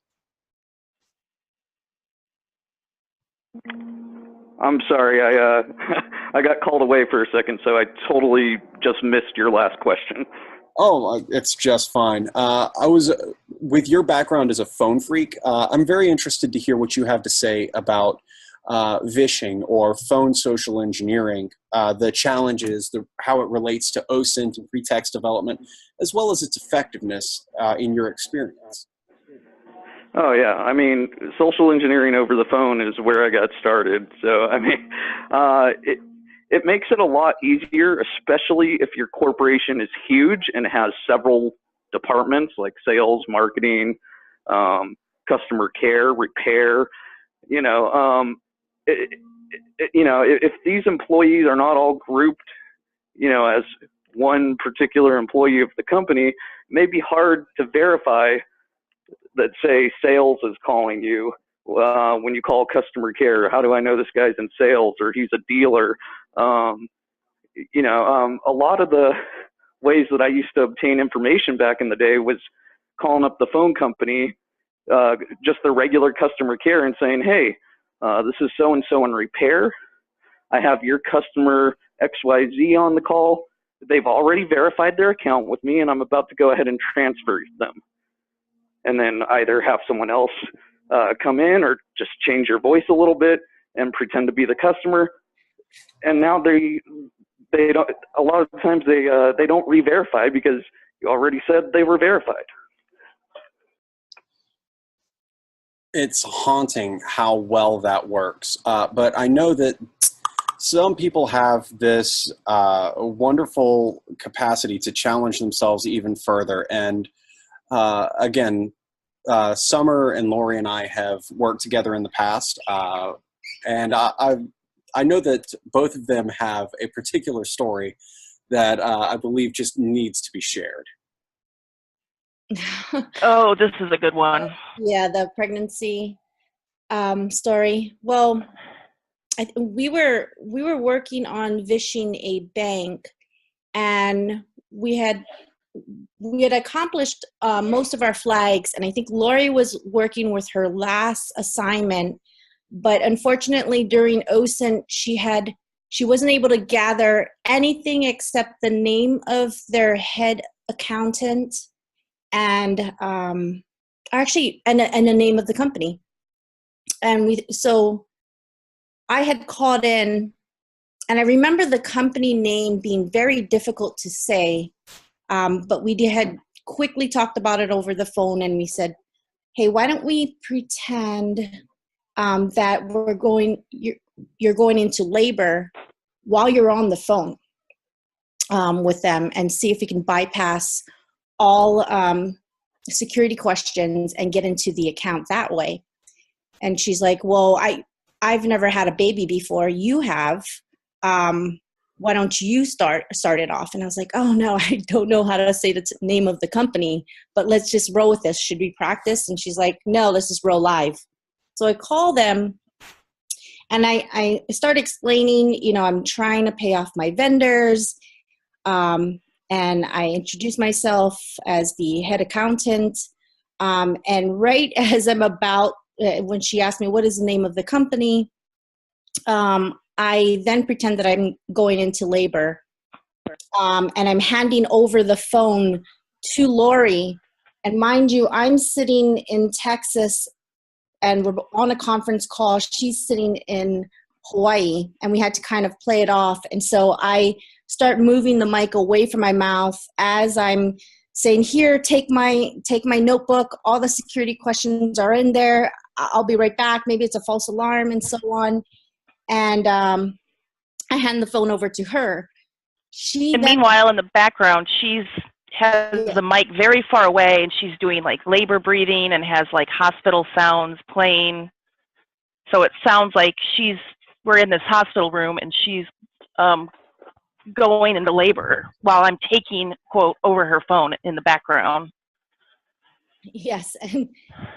I'm sorry, I I got called away for a second, so I totally just missed your last question. Oh, it's just fine. I was, with your background as a phone freak, I'm very interested to hear what you have to say about vishing or phone social engineering, the challenges, how it relates to OSINT and pretext development, as well as its effectiveness in your experience. Oh yeah, I mean, social engineering over the phone is where I got started. So I mean, it makes it a lot easier, especially if your corporation is huge and has several departments like sales, marketing, customer care, repair. You know, if these employees are not all grouped, you know, as one particular employee of the company, it may be hard to verify that, say, sales is calling you when you call customer care. How do I know this guy's in sales or he's a dealer? A lot of the ways that I used to obtain information back in the day was calling up the phone company, just the regular customer care, and saying, hey, this is so-and-so in repair. I have your customer XYZ on the call. They've already verified their account with me, and I'm about to go ahead and transfer them. And then either have someone else come in, or just change your voice a little bit and pretend to be the customer. And now they don't, a lot of times they don't re-verify because you already said they were verified. It's haunting how well that works. But I know that some people have this wonderful capacity to challenge themselves even further. And again, Summer and Lori and I have worked together in the past. And I know that both of them have a particular story that I believe just needs to be shared. Oh, this is a good one. Yeah, the pregnancy story. Well, we were working on vishing a bank, and we had accomplished most of our flags, and I think Lori was working with her last assignment, but unfortunately during OSINT she wasn't able to gather anything except the name of their head accountant and actually and the name of the company. And so I had called in, and I remember the company name being very difficult to say, but we had quickly talked about it over the phone, and we said, hey, why don't we pretend that you're going into labor while you're on the phone with them, and see if we can bypass all security questions and get into the account that way. And she's like, well, I've never had a baby before. You have. Why don't you start it off? And I was like, oh no, I don't know how to say the name of the company, but let's just roll with this. Should we practice? And she's like, no, let's just roll live. So I call them, and I start explaining, I'm trying to pay off my vendors. And I introduce myself as the head accountant. And right as I'm about, when she asked me, what is the name of the company? I then pretend that I'm going into labor. And I'm handing over the phone to Lori. And mind you, I'm sitting in Texas and we're on a conference call. She's sitting in Hawaii, and we had to kind of play it off. And so I start moving the mic away from my mouth as I'm saying, here, take my notebook. All the security questions are in there. I'll be right back. Maybe it's a false alarm and so on. And I hand the phone over to her. Meanwhile, in the background, has the mic very far away, and she's doing like labor breathing and has like hospital sounds playing. So it sounds like we're in this hospital room, and she's going into labor while I'm taking quote over her phone in the background. Yes, and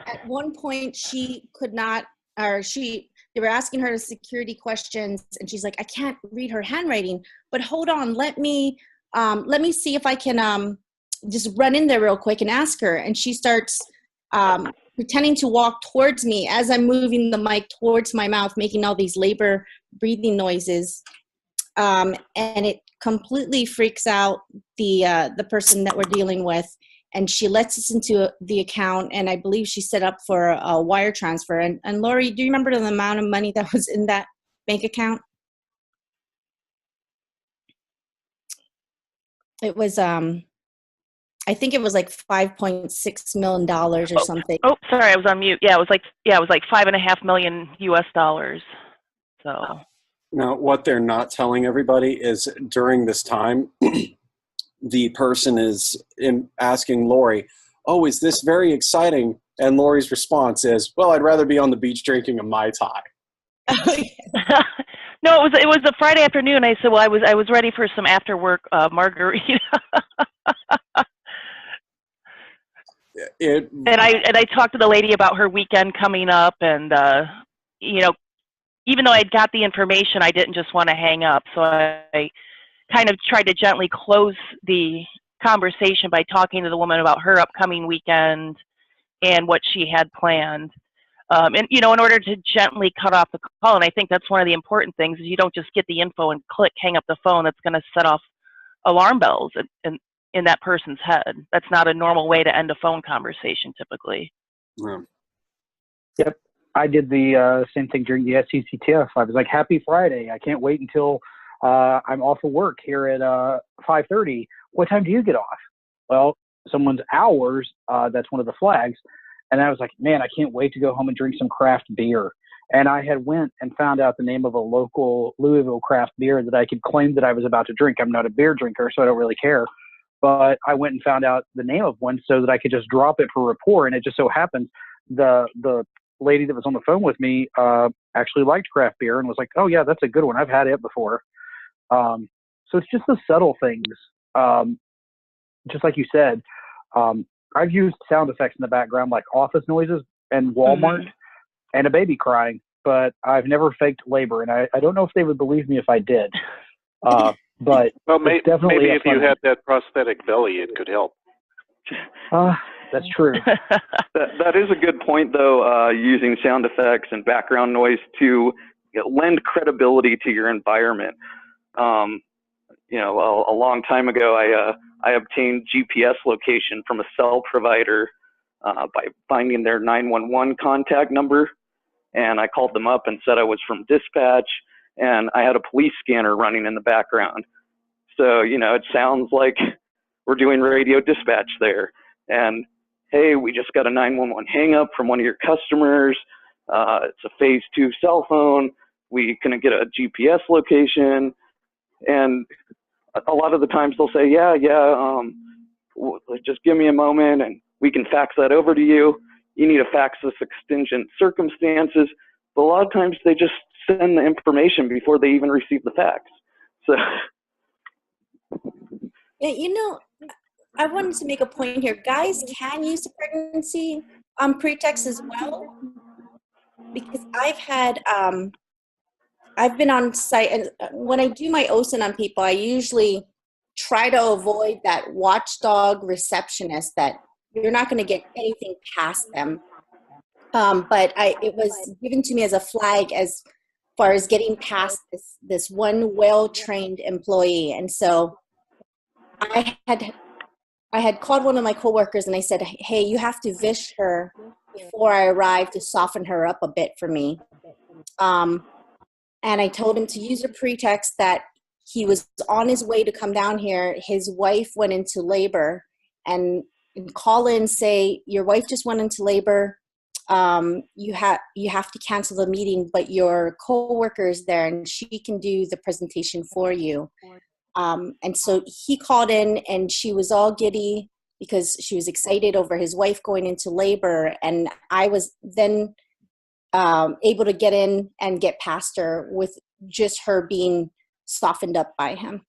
at one point she could not, they were asking her security questions, and she's like, I can't read her handwriting, but hold on, let me see if I can just run in there real quick and ask her. And she starts pretending to walk towards me as I'm moving the mic towards my mouth, making all these labor breathing noises. And it completely freaks out the person that we're dealing with. And she lets us into the account, and I believe she set up for a wire transfer. And Lori, do you remember the amount of money that was in that bank account? It was, I think it was like $5.6 million or something. Oh, sorry, I was on mute. Yeah, it was like $5.5 million US. So Now, what they're not telling everybody is during this time, the person is asking Lori, oh, is this very exciting? And Lori's response is, well, I'd rather be on the beach drinking a Mai Tai. No, it was a Friday afternoon. I said, well, I was ready for some after work margarita. And I talked to the lady about her weekend coming up, and even though I'd got the information, I didn't just want to hang up. So I kind of tried to gently close the conversation by talking to the woman about her upcoming weekend and what she had planned. And, you know, in order to gently cut off the call, and I think that's one of the important things, is you don't just get the info and click, hang up the phone. That's going to set off alarm bells in that person's head. That's not a normal way to end a phone conversation typically. Yeah. Yep. I did the same thing during the SCCTF. I was like, happy Friday. I can't wait until I'm off of work here at 5:30. What time do you get off? Well, someone's hours, that's one of the flags. And I was like, man, I can't wait to go home and drink some craft beer. And I had went and found out the name of a local Louisville craft beer that I could claim that I was about to drink. I'm not a beer drinker, so I don't really care. But I went and found out the name of one so that I could just drop it for rapport. And it just so happened the lady that was on the phone with me actually liked craft beer and was like, oh, yeah, that's a good one. I've had it before. So it's just the subtle things. Just like you said, I've used sound effects in the background like office noises and Walmart and a baby crying, but I've never faked labor. And I don't know if they would believe me if I did. But well, maybe if you had that prosthetic belly, it could help. That's true. That is a good point, though, using sound effects and background noise to lend credibility to your environment. You know, a long time ago, I obtained GPS location from a cell provider by finding their 911 contact number. And I called them up and said I was from dispatch, and I had a police scanner running in the background. So, you know, it sounds like we're doing radio dispatch there. And, hey, we just got a 911 hang up from one of your customers. It's a phase 2 cell phone. We can get a GPS location. And a lot of the times they'll say, just give me a moment and we can fax that over to you. You need to fax this extingent circumstances. But a lot of times they just send the information before they even receive the fax. So, yeah, you know, I wanted to make a point here. Guys can use the pregnancy pretext as well, because I've been on site, and when I do my OSINT on people, I usually try to avoid that watchdog receptionist that you're not going to get anything past them. But it was given to me as a flag as far as getting past this one well-trained employee. And so I had called one of my coworkers and I said, hey, you have to vish her before I arrive to soften her up a bit for me. And I told him to use a pretext that he was on his way to come down here. His wife went into labor, and call in, say, your wife just went into labor. You have to cancel the meeting, but your coworker is there and she can do the presentation for you. And so he called in and she was all giddy because she was excited over his wife going into labor. And I was then able to get in and get past her with just her being softened up by him.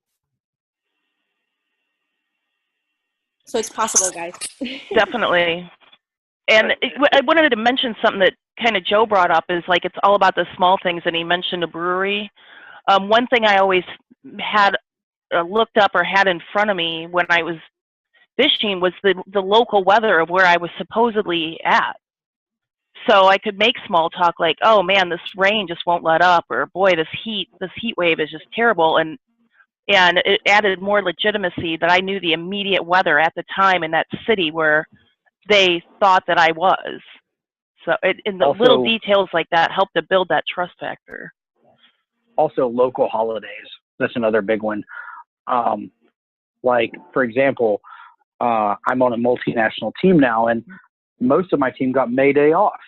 So it's possible, guys. Definitely. And I wanted to mention something that kind of Joe brought up is like it's all about the small things, and he mentioned a brewery. One thing I always had looked up or had in front of me when I was fishing was the local weather of where I was supposedly at. So I could make small talk like, oh man, this rain just won't let up, or boy, this heat wave is just terrible. And it added more legitimacy that I knew the immediate weather at the time in that city where they thought that I was. So in the little details like that help to build that trust factor. Also local holidays. That's another big one. Like, for example, I'm on a multinational team now, and most of my team got May Day off.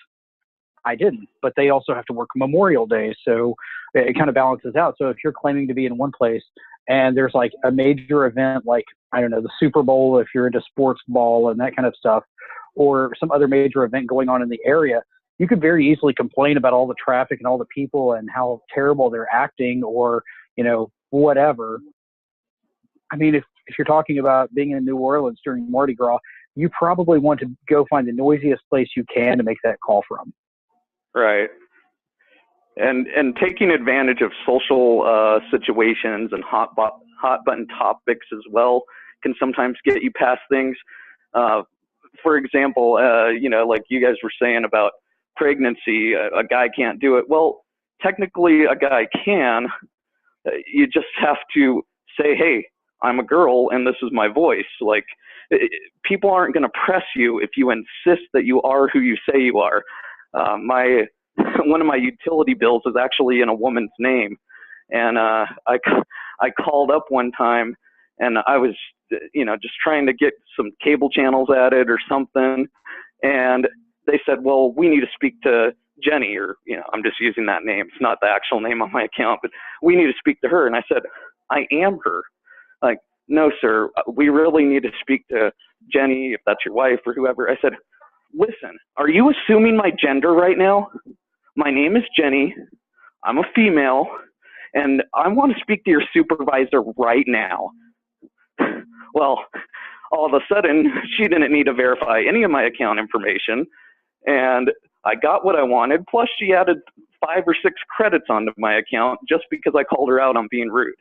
I didn't, but they also have to work Memorial Day, so it kind of balances out. So if you're claiming to be in one place and there's like a major event like, I don't know, the Super Bowl, if you're into sports ball and that kind of stuff, or some other major event going on in the area, you could very easily complain about all the traffic and all the people and how terrible they're acting, or, you know, whatever. I mean, if you're talking about being in New Orleans during Mardi Gras, you probably want to go find the noisiest place you can to make that call from. Right. And taking advantage of social situations and hot button topics as well. can sometimes get you past things. For example, you know, like you guys were saying about pregnancy, a guy can't do it. Well, technically a guy can. You just have to say, hey, I'm a girl and this is my voice. Like, people aren't going to press you if you insist that you are who you say you are. One of my utility bills is actually in a woman's name. And I called up one time and I was, you know, just trying to get some cable channels added or something. And they said, well, we need to speak to Jenny, or, you know, I'm just using that name. It's not the actual name on my account, but we need to speak to her. And I said, I am her. Like, no, sir, we really need to speak to Jenny, if that's your wife or whoever. I said, listen, are you assuming my gender right now? My name is Jenny. I'm a female, and I want to speak to your supervisor right now. Well, all of a sudden, she didn't need to verify any of my account information, and I got what I wanted, plus she added 5 or 6 credits onto my account just because I called her out on being rude.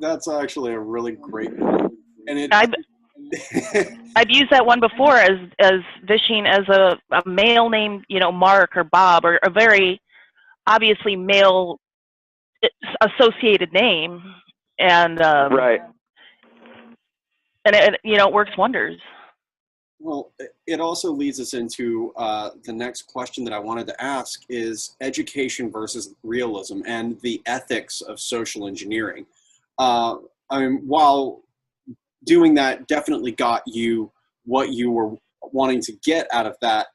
That's actually a really great point. And I've used that one before as vishing as a male name, you know, Mark or Bob, or a very obviously male associated name, and right. And it, you know, it works wonders. Well, it also leads us into the next question that I wanted to ask is education versus realism and the ethics of social engineering. I mean, while doing that definitely got you what you were wanting to get out of that,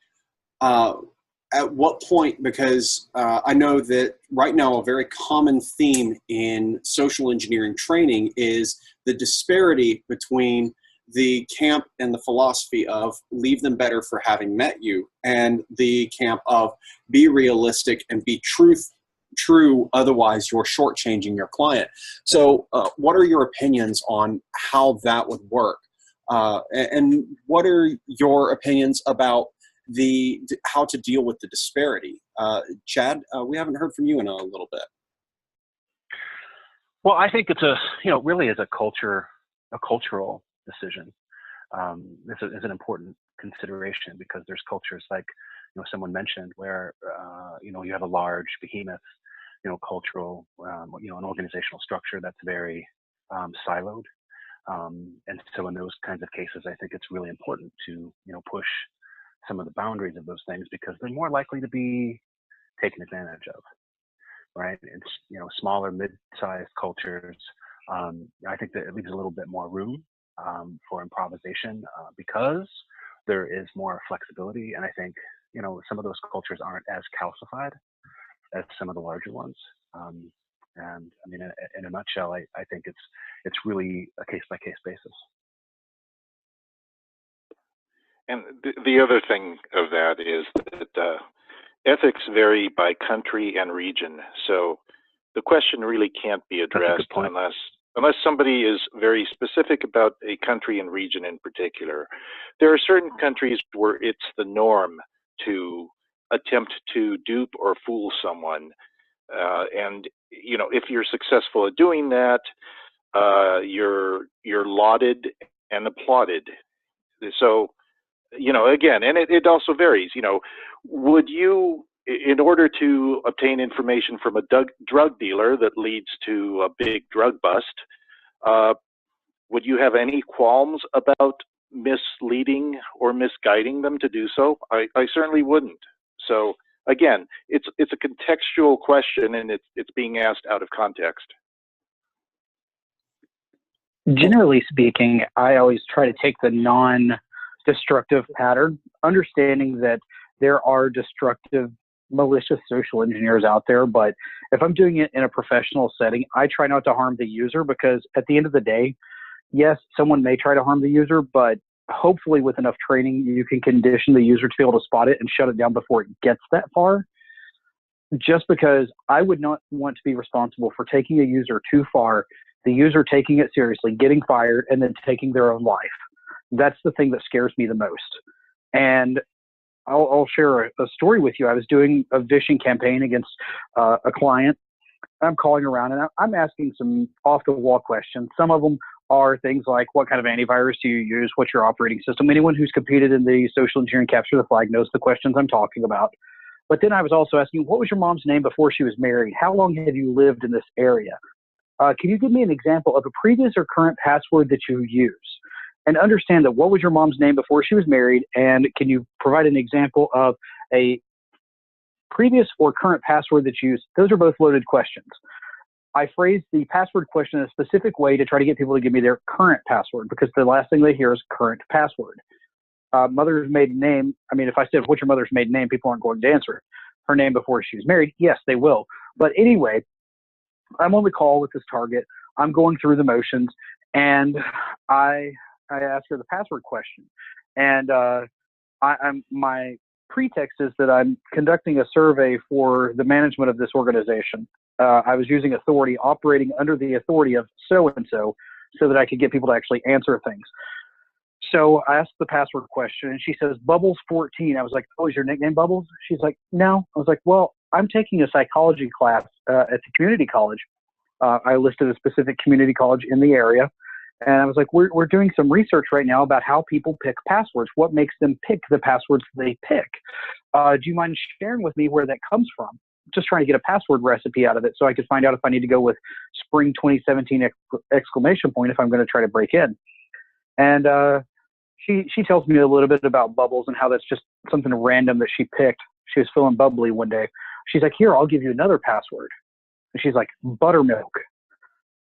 at what point, because I know that right now a very common theme in social engineering training is the disparity between the camp and the philosophy of leave them better for having met you, and the camp of be realistic and be true, otherwise you're shortchanging your client. So what are your opinions on how that would work? And what are your opinions about how to deal with the disparity? Chad, we haven't heard from you in a little bit. Well, I think it's really is a cultural decision. This is an important consideration because there's cultures like, someone mentioned where, you have a large behemoth, cultural, an organizational structure that's very siloed. And so in those kinds of cases, I think it's really important to, push some of the boundaries of those things because they're more likely to be taken advantage of, right? It's, smaller, mid-sized cultures. I think that it leaves a little bit more room for improvisation because there is more flexibility. And I think, some of those cultures aren't as calcified as some of the larger ones. And I mean, in a nutshell, I think it's really a case-by-case basis. And the other thing of that is that ethics vary by country and region. So the question really can't be addressed unless somebody is very specific about a country and region in particular. There are certain countries where it's the norm to attempt to dupe or fool someone. And, if you're successful at doing that, you're lauded and applauded. So, again, and it also varies, would you, in order to obtain information from a drug dealer that leads to a big drug bust, would you have any qualms about misleading or misguiding them to do so? I certainly wouldn't. So again, it's a contextual question, and it's being asked out of context. Generally speaking, I always try to take the non-destructive pattern, understanding that there are destructive, malicious social engineers out there. But if I'm doing it in a professional setting, I try not to harm the user because at the end of the day, yes, someone may try to harm the user, but hopefully with enough training, you can condition the user to be able to spot it and shut it down before it gets that far. Just because I would not want to be responsible for taking a user too far, the user taking it seriously, getting fired, and then taking their own life. That's the thing that scares me the most. And I'll share a story with you. I was doing a vishing campaign against a client. I'm calling around and I'm asking some off the wall questions. Some of them are things like, what kind of antivirus do you use? What's your operating system? Anyone who's competed in the social engineering capture the flag knows the questions I'm talking about. But then I was also asking, what was your mom's name before she was married? How long have you lived in this area? Can you give me an example of a previous or current password that you use? And understand that what was your mom's name before she was married, and can you provide an example of a previous or current password that you use? Those are both loaded questions. I phrase the password question in a specific way to try to get people to give me their current password, because the last thing they hear is current password. Mother's maiden name, I mean, if I said, what's your mother's maiden name, people aren't going to answer her name before she was married. Yes, they will. But anyway, I'm on the call with this target. I'm going through the motions, and I ask her the password question. And my pretext is that I'm conducting a survey for the management of this organization. I was using authority, operating under the authority of so-and-so, so that I could get people to actually answer things. So I asked the password question, and she says, Bubbles14. I was like, oh, is your nickname Bubbles? She's like, no. I was like, well, I'm taking a psychology class at the community college. I listed a specific community college in the area. And I was like, we're doing some research right now about how people pick passwords. What makes them pick the passwords they pick? Do you mind sharing with me where that comes from? Just trying to get a password recipe out of it so I could find out if I need to go with spring 2017 exclamation point if I'm going to try to break in. And she tells me a little bit about Bubbles and how that's just something random that she picked. She was feeling bubbly one day. She's like, here, I'll give you another password. And she's like, buttermilk.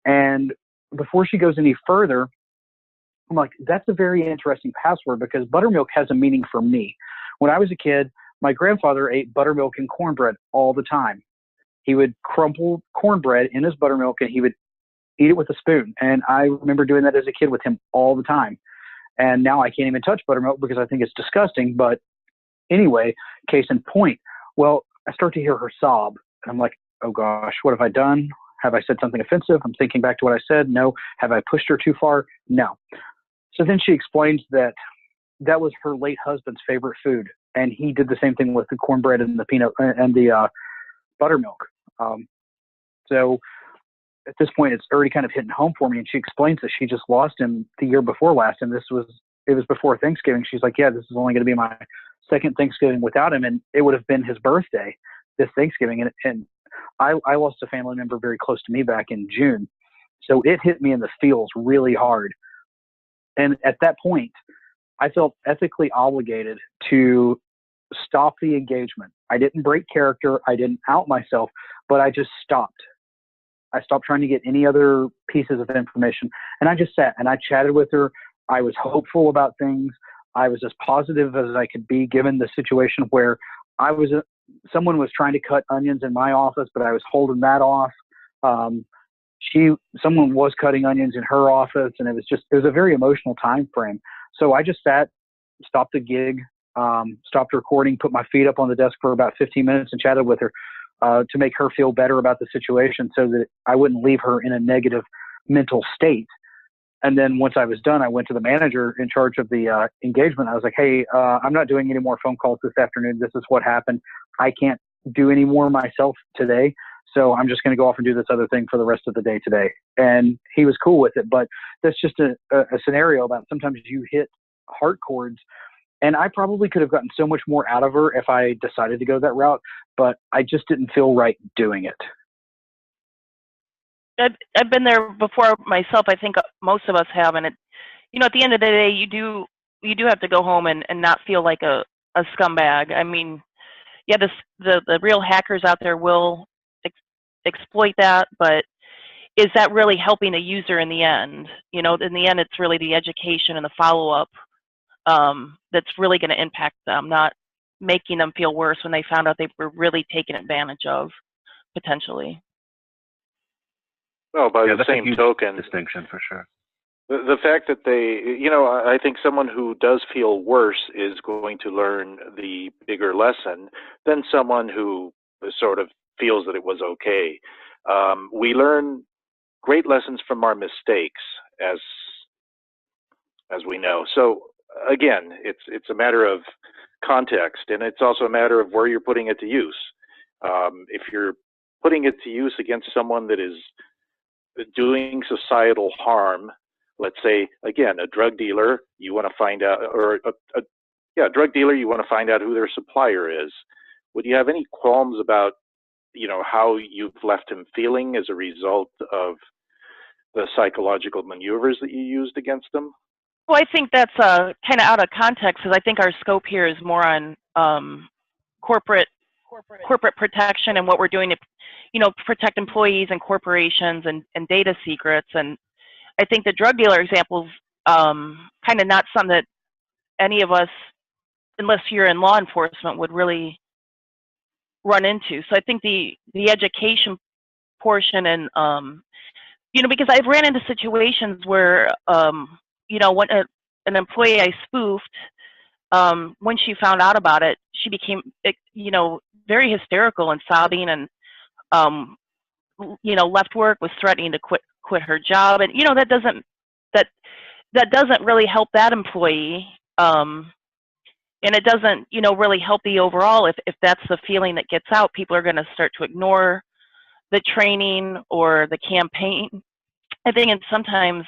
And before she goes any further, I'm like, that's a very interesting password, because buttermilk has a meaning for me. When I was a kid, my grandfather ate buttermilk and cornbread all the time. He would crumple cornbread in his buttermilk and he would eat it with a spoon. And I remember doing that as a kid with him all the time. And now I can't even touch buttermilk because I think it's disgusting. But anyway, case in point. Well, I start to hear her sob. And I'm like, oh gosh, what have I done? Have I said something offensive? I'm thinking back to what I said. No. Have I pushed her too far? No. So then she explains that that was her late husband's favorite food. And he did the same thing with the cornbread and the peanut and the buttermilk. So at this point, it's already kind of hitting home for me. And she explains that she just lost him the year before last. And it was before Thanksgiving. She's like, yeah, this is only going to be my second Thanksgiving without him. And it would have been his birthday this Thanksgiving. And I lost a family member very close to me back in June. So it hit me in the feels really hard. And at that point, I felt ethically obligated to stop the engagement. I didn't break character. I didn't out myself, but I just stopped. I stopped trying to get any other pieces of information. And I just sat and I chatted with her. I was hopeful about things. I was as positive as I could be, given the situation where someone was trying to cut onions in my office, but I was holding that off. Someone was cutting onions in her office, and it was a very emotional time frame. So I just sat, stopped the gig, stopped recording, put my feet up on the desk for about 15 minutes and chatted with her to make her feel better about the situation so that I wouldn't leave her in a negative mental state. And then once I was done, I went to the manager in charge of the engagement. I was like, hey, I'm not doing any more phone calls this afternoon. This is what happened. I can't do any more myself today. So I'm just going to go off and do this other thing for the rest of the day today. And he was cool with it. But that's just a scenario about sometimes you hit heart chords. And I probably could have gotten so much more out of her if I decided to go that route, but I just didn't feel right doing it. I've been there before myself. I think most of us have, and at the end of the day, you do have to go home and not feel like a scumbag. I mean, yeah, the real hackers out there will exploit that, but is that really helping a user in the end? In the end, it's really the education and the follow-up that's really going to impact them, not making them feel worse when they found out they were really taken advantage of, potentially. Well, by the same token, distinction for sure. The fact that I think someone who does feel worse is going to learn the bigger lesson than someone who sort of feels that it was okay. We learn great lessons from our mistakes, as we know. So again, it's a matter of context, and it's also a matter of where you're putting it to use. If you're putting it to use against someone that is doing societal harm. Let's say, again, a drug dealer, you want to find out, or a drug dealer, you want to find out who their supplier is. Would you have any qualms about, how you've left him feeling as a result of the psychological maneuvers that you used against him? Well, I think that's kind of out of context, because I think our scope here is more on corporate protection and what we're doing to, protect employees and corporations and data secrets. And I think the drug dealer example is kind of not something that any of us, unless you're in law enforcement, would really run into. So I think the education portion and because I've ran into situations where when an employee I spoofed, when she found out about it, she became very hysterical and sobbing, and left work, was threatening to quit her job, and that doesn't really help that employee. And it doesn't, really help the overall. If that's the feeling that gets out, people are going to start to ignore the training or the campaign. I think, and sometimes,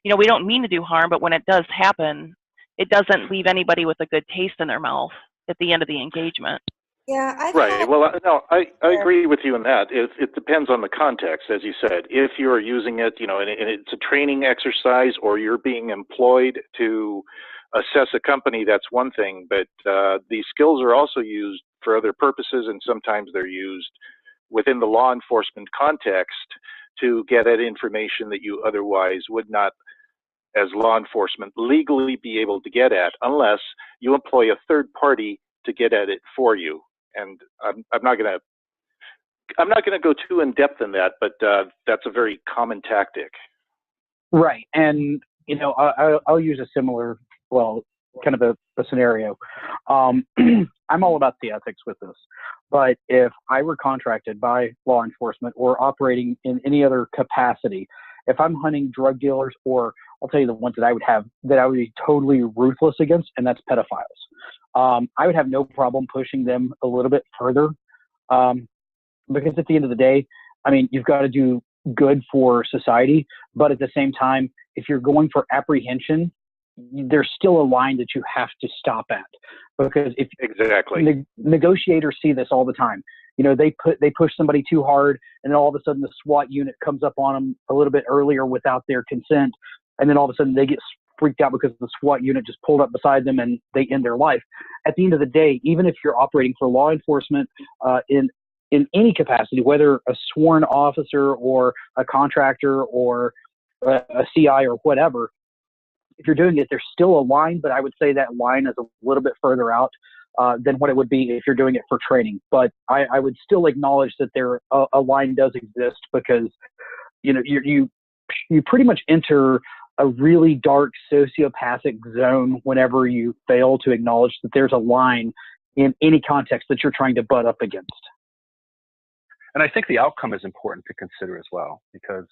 we don't mean to do harm, but when it does happen, it doesn't leave anybody with a good taste in their mouth at the end of the engagement. Yeah, right. Well, no, I agree with you in that. It depends on the context, as you said. If you're using it, and it's a training exercise, or you're being employed to assess a company, that's one thing. But these skills are also used for other purposes, and sometimes they're used within the law enforcement context to get at information that you otherwise would not, as law enforcement, legally be able to get at, unless you employ a third party to get at it for you. And I'm not going to go too in depth in that, but that's a very common tactic. Right, and I'll use a similar, kind of a scenario. I'm all about the ethics with this, but if I were contracted by law enforcement or operating in any other capacity, if I'm hunting drug dealers, or I'll tell you the ones that I would be totally ruthless against, and that's pedophiles. I would have no problem pushing them a little bit further, because at the end of the day, you've got to do good for society, but at the same time, if you're going for apprehension, there's still a line that you have to stop at, because if negotiators see this all the time, they push somebody too hard, and then all of a sudden the SWAT unit comes up on them a little bit earlier without their consent, and then all of a sudden they get freaked out because the SWAT unit just pulled up beside them and they end their life. At the end of the day, even if you're operating for law enforcement in any capacity, whether a sworn officer or a contractor or a CI or whatever, if you're doing it, there's still a line, but I would say that line is a little bit further out than what it would be if you're doing it for training. But I would still acknowledge that a line does exist, because you pretty much enter a really dark sociopathic zone whenever you fail to acknowledge that there's a line in any context that you're trying to butt up against. And I think the outcome is important to consider as well, because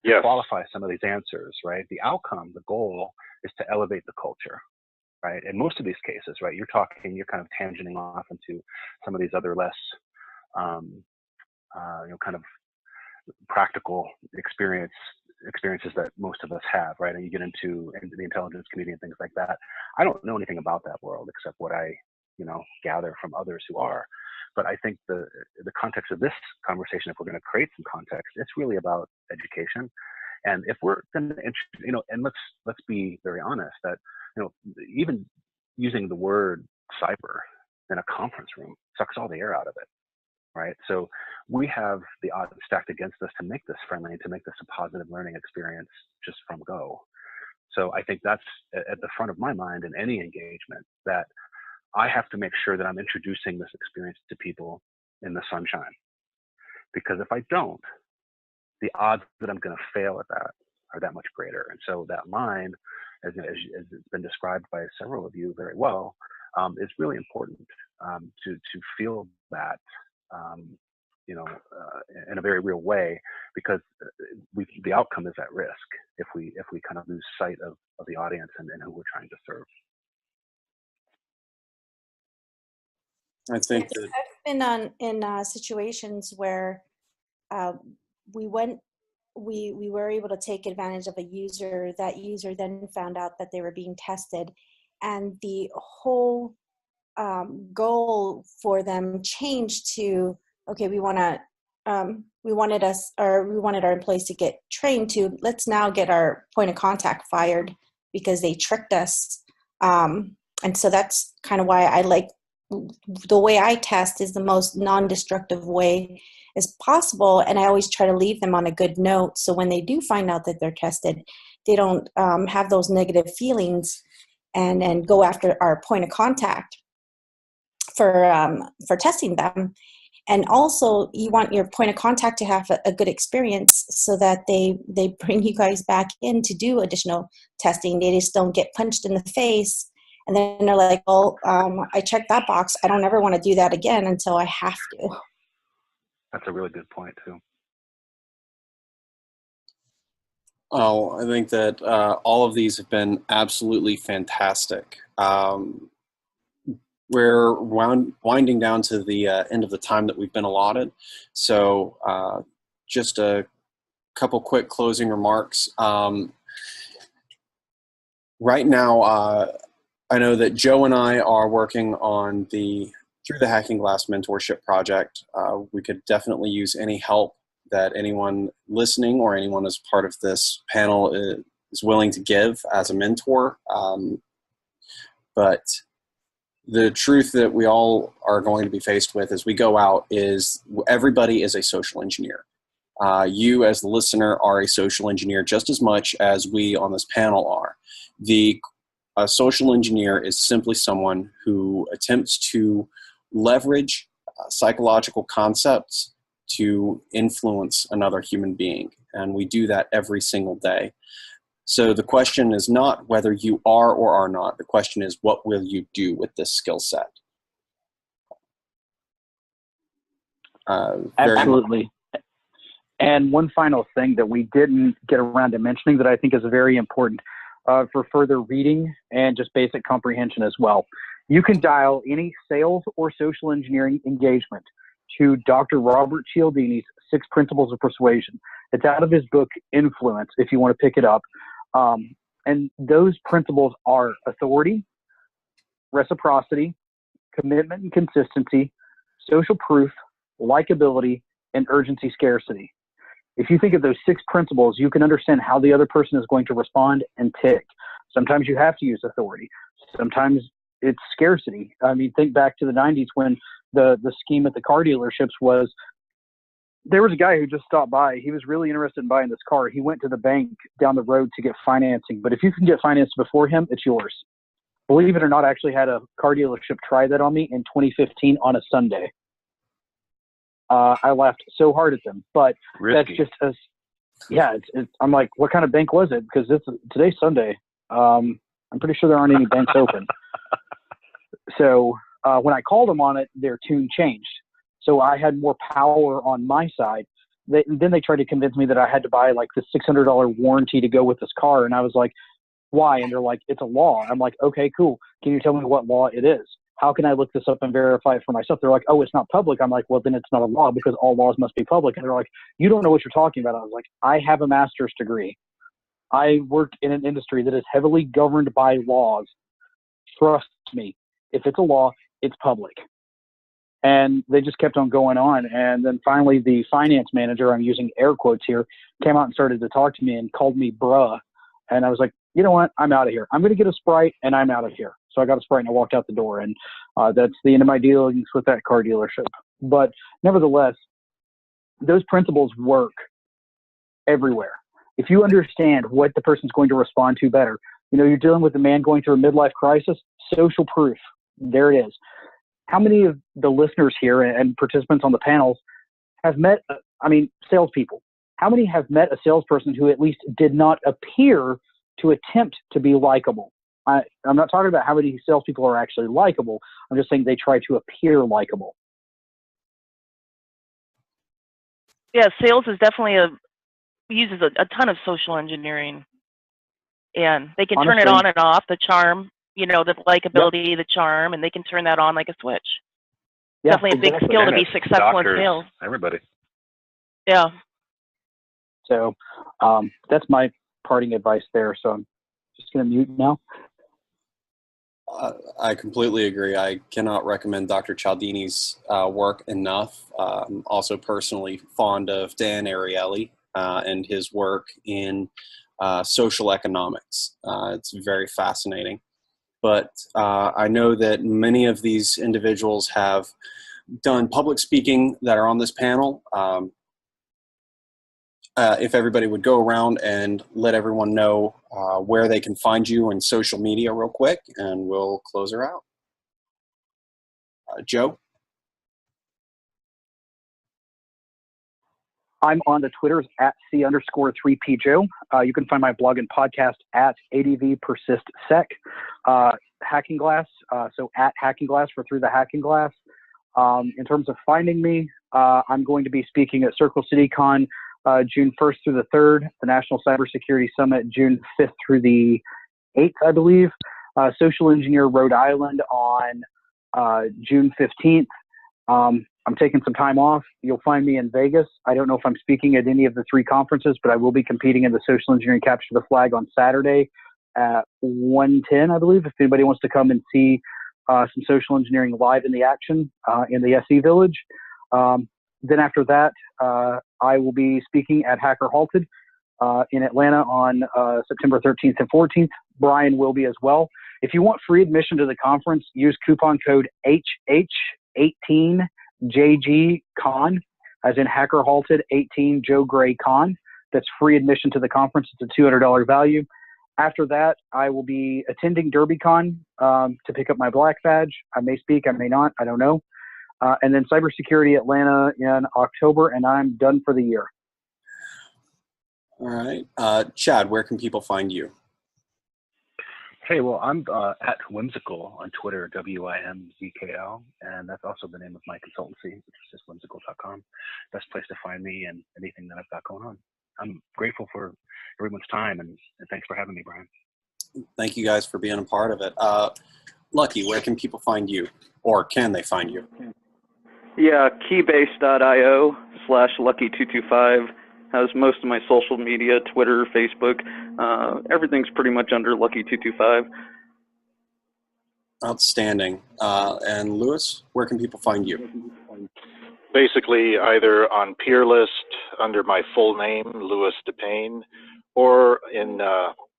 to qualify some of these answers, right? The outcome, the goal, is to elevate the culture, right? In most of these cases, right, you're kind of tangenting off into some of these other less, kind of practical experiences that most of us have, right? And you get into the intelligence community and things like that. I don't know anything about that world except what I, gather from others who are. But I think the context of this conversation, if we're going to create some context, it's really about education. And if we're going to, and let's be very honest that, even using the word cyber in a conference room sucks all the air out of it, right? So we have the odds stacked against us to make this friendly, to make this a positive learning experience just from go. So I think that's at the front of my mind in any engagement, that I have to make sure that I'm introducing this experience to people in the sunshine. Because if I don't, the odds that I'm going to fail at that are that much greater. And so that line, as it's been described by several of you very well, is really important to feel that, in a very real way, because the outcome is at risk if we kind of lose sight of the audience and who we're trying to serve. I think that I've been in situations where uh, we went, we were able to take advantage of a user. That user then found out that they were being tested, and the whole goal for them changed to, okay, we wanted our employees to get trained to, let's now get our point of contact fired because they tricked us. And so that's kind of why I like the way I test is the most non-destructive way as possible. And I always try to leave them on a good note. So when they do find out that they're tested, they don't have those negative feelings and go after our point of contact for testing them. And also you want your point of contact to have a good experience so that they bring you guys back in to do additional testing. They just don't get punched in the face. And then they're like, well, I checked that box. I don't ever want to do that again until I have to. That's a really good point too. Oh, I think that all of these have been absolutely fantastic. We're winding down to the end of the time that we've been allotted. So just a couple quick closing remarks. Right now, I know that Joe and I are working on Through the Hacking Glass mentorship project. We could definitely use any help that anyone listening or anyone as part of this panel is willing to give as a mentor. But the truth that we all are going to be faced with as we go out is everybody is a social engineer. You as the listener are a social engineer just as much as we on this panel are. A social engineer is simply someone who attempts to leverage psychological concepts to influence another human being. And we do that every single day. So the question is not whether you are or are not. The question is, what will you do with this skill set? Absolutely. And one final thing that we didn't get around to mentioning that I think is very important for further reading and just basic comprehension as well. You can dial any sales or social engineering engagement to Dr. Robert Cialdini's 6 Principles of Persuasion. It's out of his book, Influence, if you want to pick it up. And those principles are authority, reciprocity, commitment and consistency, social proof, likability, and urgency scarcity. If you think of those 6 principles, you can understand how the other person is going to respond and tick. Sometimes you have to use authority. Sometimes it's scarcity. I mean, think back to the 90s when the scheme at the car dealerships was, there was a guy who just stopped by. He was really interested in buying this car. He went to the bank down the road to get financing. But if you can get financed before him, it's yours. Believe it or not, I actually had a car dealership try that on me in 2015 on a Sunday. I laughed so hard at them, but Risky. That's just I'm like, what kind of bank was it? Because today's Sunday. I'm pretty sure there aren't any banks open. So when I called them on it, their tune changed. So I had more power on my side. Then they tried to convince me that I had to buy like the $600 warranty to go with this car. And I was like, why? And they're like, it's a law. I'm like, okay, cool. Can you tell me what law it is? How can I look this up and verify it for myself? They're like, oh, it's not public. I'm like, well, then it's not a law because all laws must be public. And they're like, you don't know what you're talking about. I was like, I have a master's degree. I work in an industry that is heavily governed by laws. Trust me. If it's a law, it's public. And they just kept on going on. And then finally, the finance manager, I'm using air quotes here, came out and started to talk to me and called me bruh. And I was like, you know what? I'm out of here. I'm going to get a Sprite and I'm out of here. So I got a Sprite and I walked out the door. And that's the end of my dealings with that car dealership. But nevertheless, those principles work everywhere. If you understand what the person's going to respond to better, you're dealing with a man going through a midlife crisis, social proof. There it is. How many of the listeners here and participants on the panels have met, salespeople? How many have met a salesperson who at least did not appear to attempt to be likable? I'm not talking about how many salespeople are actually likable. I'm just saying they try to appear likable. Yeah, sales is definitely uses a ton of social engineering, and they can turn it on and off, the charm, the likability, the charm, and they can turn that on like a switch. Yeah, definitely a big skill to be successful in sales. Everybody. Yeah. So that's my parting advice there. So I'm just going to mute now. I completely agree. I cannot recommend Dr. Cialdini's work enough. I'm also personally fond of Dan Ariely and his work in social economics. It's very fascinating. But I know that many of these individuals have done public speaking that are on this panel. If everybody would go around and let everyone know where they can find you on social media real quick, and we'll close her out. Joe? I'm on the Twitters at C_3PJoe. You can find my blog and podcast at ADVPersistSec. Hacking Glass, so at Hacking Glass for Through the Hacking Glass. In terms of finding me, I'm going to be speaking at Circle City Con June 1st through the 3rd, the National Cybersecurity Summit June 5th through the 8th, I believe. Social Engineer Rhode Island on June 15th. I'm taking some time off. You'll find me in Vegas. I don't know if I'm speaking at any of the 3 conferences, but I will be competing in the Social Engineering Capture the Flag on Saturday at 1:10, I believe, if anybody wants to come and see some social engineering live in the action in the SE Village. Then after that, I will be speaking at Hacker Halted in Atlanta on September 13th and 14th. Brian will be as well. If you want free admission to the conference, use coupon code HH18JGCon, as in Hacker Halted 18 Joe Gray Con. That's free admission to the conference. It's a $200 value. After that, I will be attending DerbyCon to pick up my black badge. I may speak, I may not, I don't know. And then Cybersecurity Atlanta in October, and I'm done for the year. All right. Chad, where can people find you? Hey, well, I'm at Whimsical on Twitter, WIMZKL, and that's also the name of my consultancy, which is just whimsical.com. Best place to find me and anything that I've got going on. I'm grateful for everyone's time, and thanks for having me, Brian. Thank you guys for being a part of it. Lucky, where can people find you, or can they find you? Yeah, keybase.io/lucky225 has most of my social media, Twitter, Facebook. Everything's pretty much under Lucky225. Outstanding. And Lewis, where can people find you? Basically, either on PeerList under my full name, Louis DePayne, or in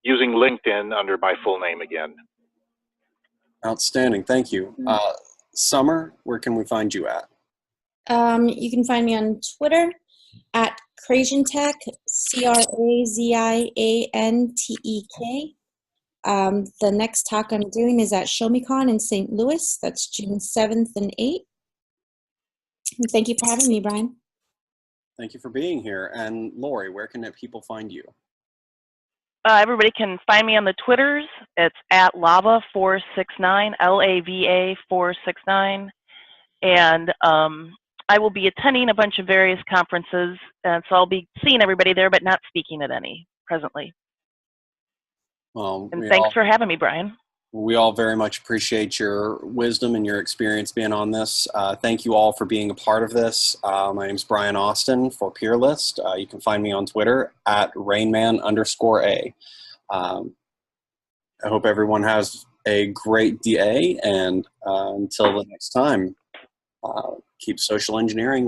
using LinkedIn under my full name again. Outstanding. Thank you. Summer, where can we find you at? You can find me on Twitter at CrazianTech, CrazianTek. The next talk I'm doing is at ShowMeCon in St. Louis. That's June 7th and 8th. And thank you for having me, Brian. Thank you for being here. And Lori, where can people find you? Everybody can find me on the Twitters. It's at Lava469, LAVA469. And I will be attending a bunch of various conferences, and so I'll be seeing everybody there, but not speaking at any presently. And thanks for having me, Brian. We all very much appreciate your wisdom and your experience being on this. Thank you all for being a part of this. My name is Brian Austin for PeerList. You can find me on Twitter at Rainman_A. I hope everyone has a great day, and until the next time, keep social engineering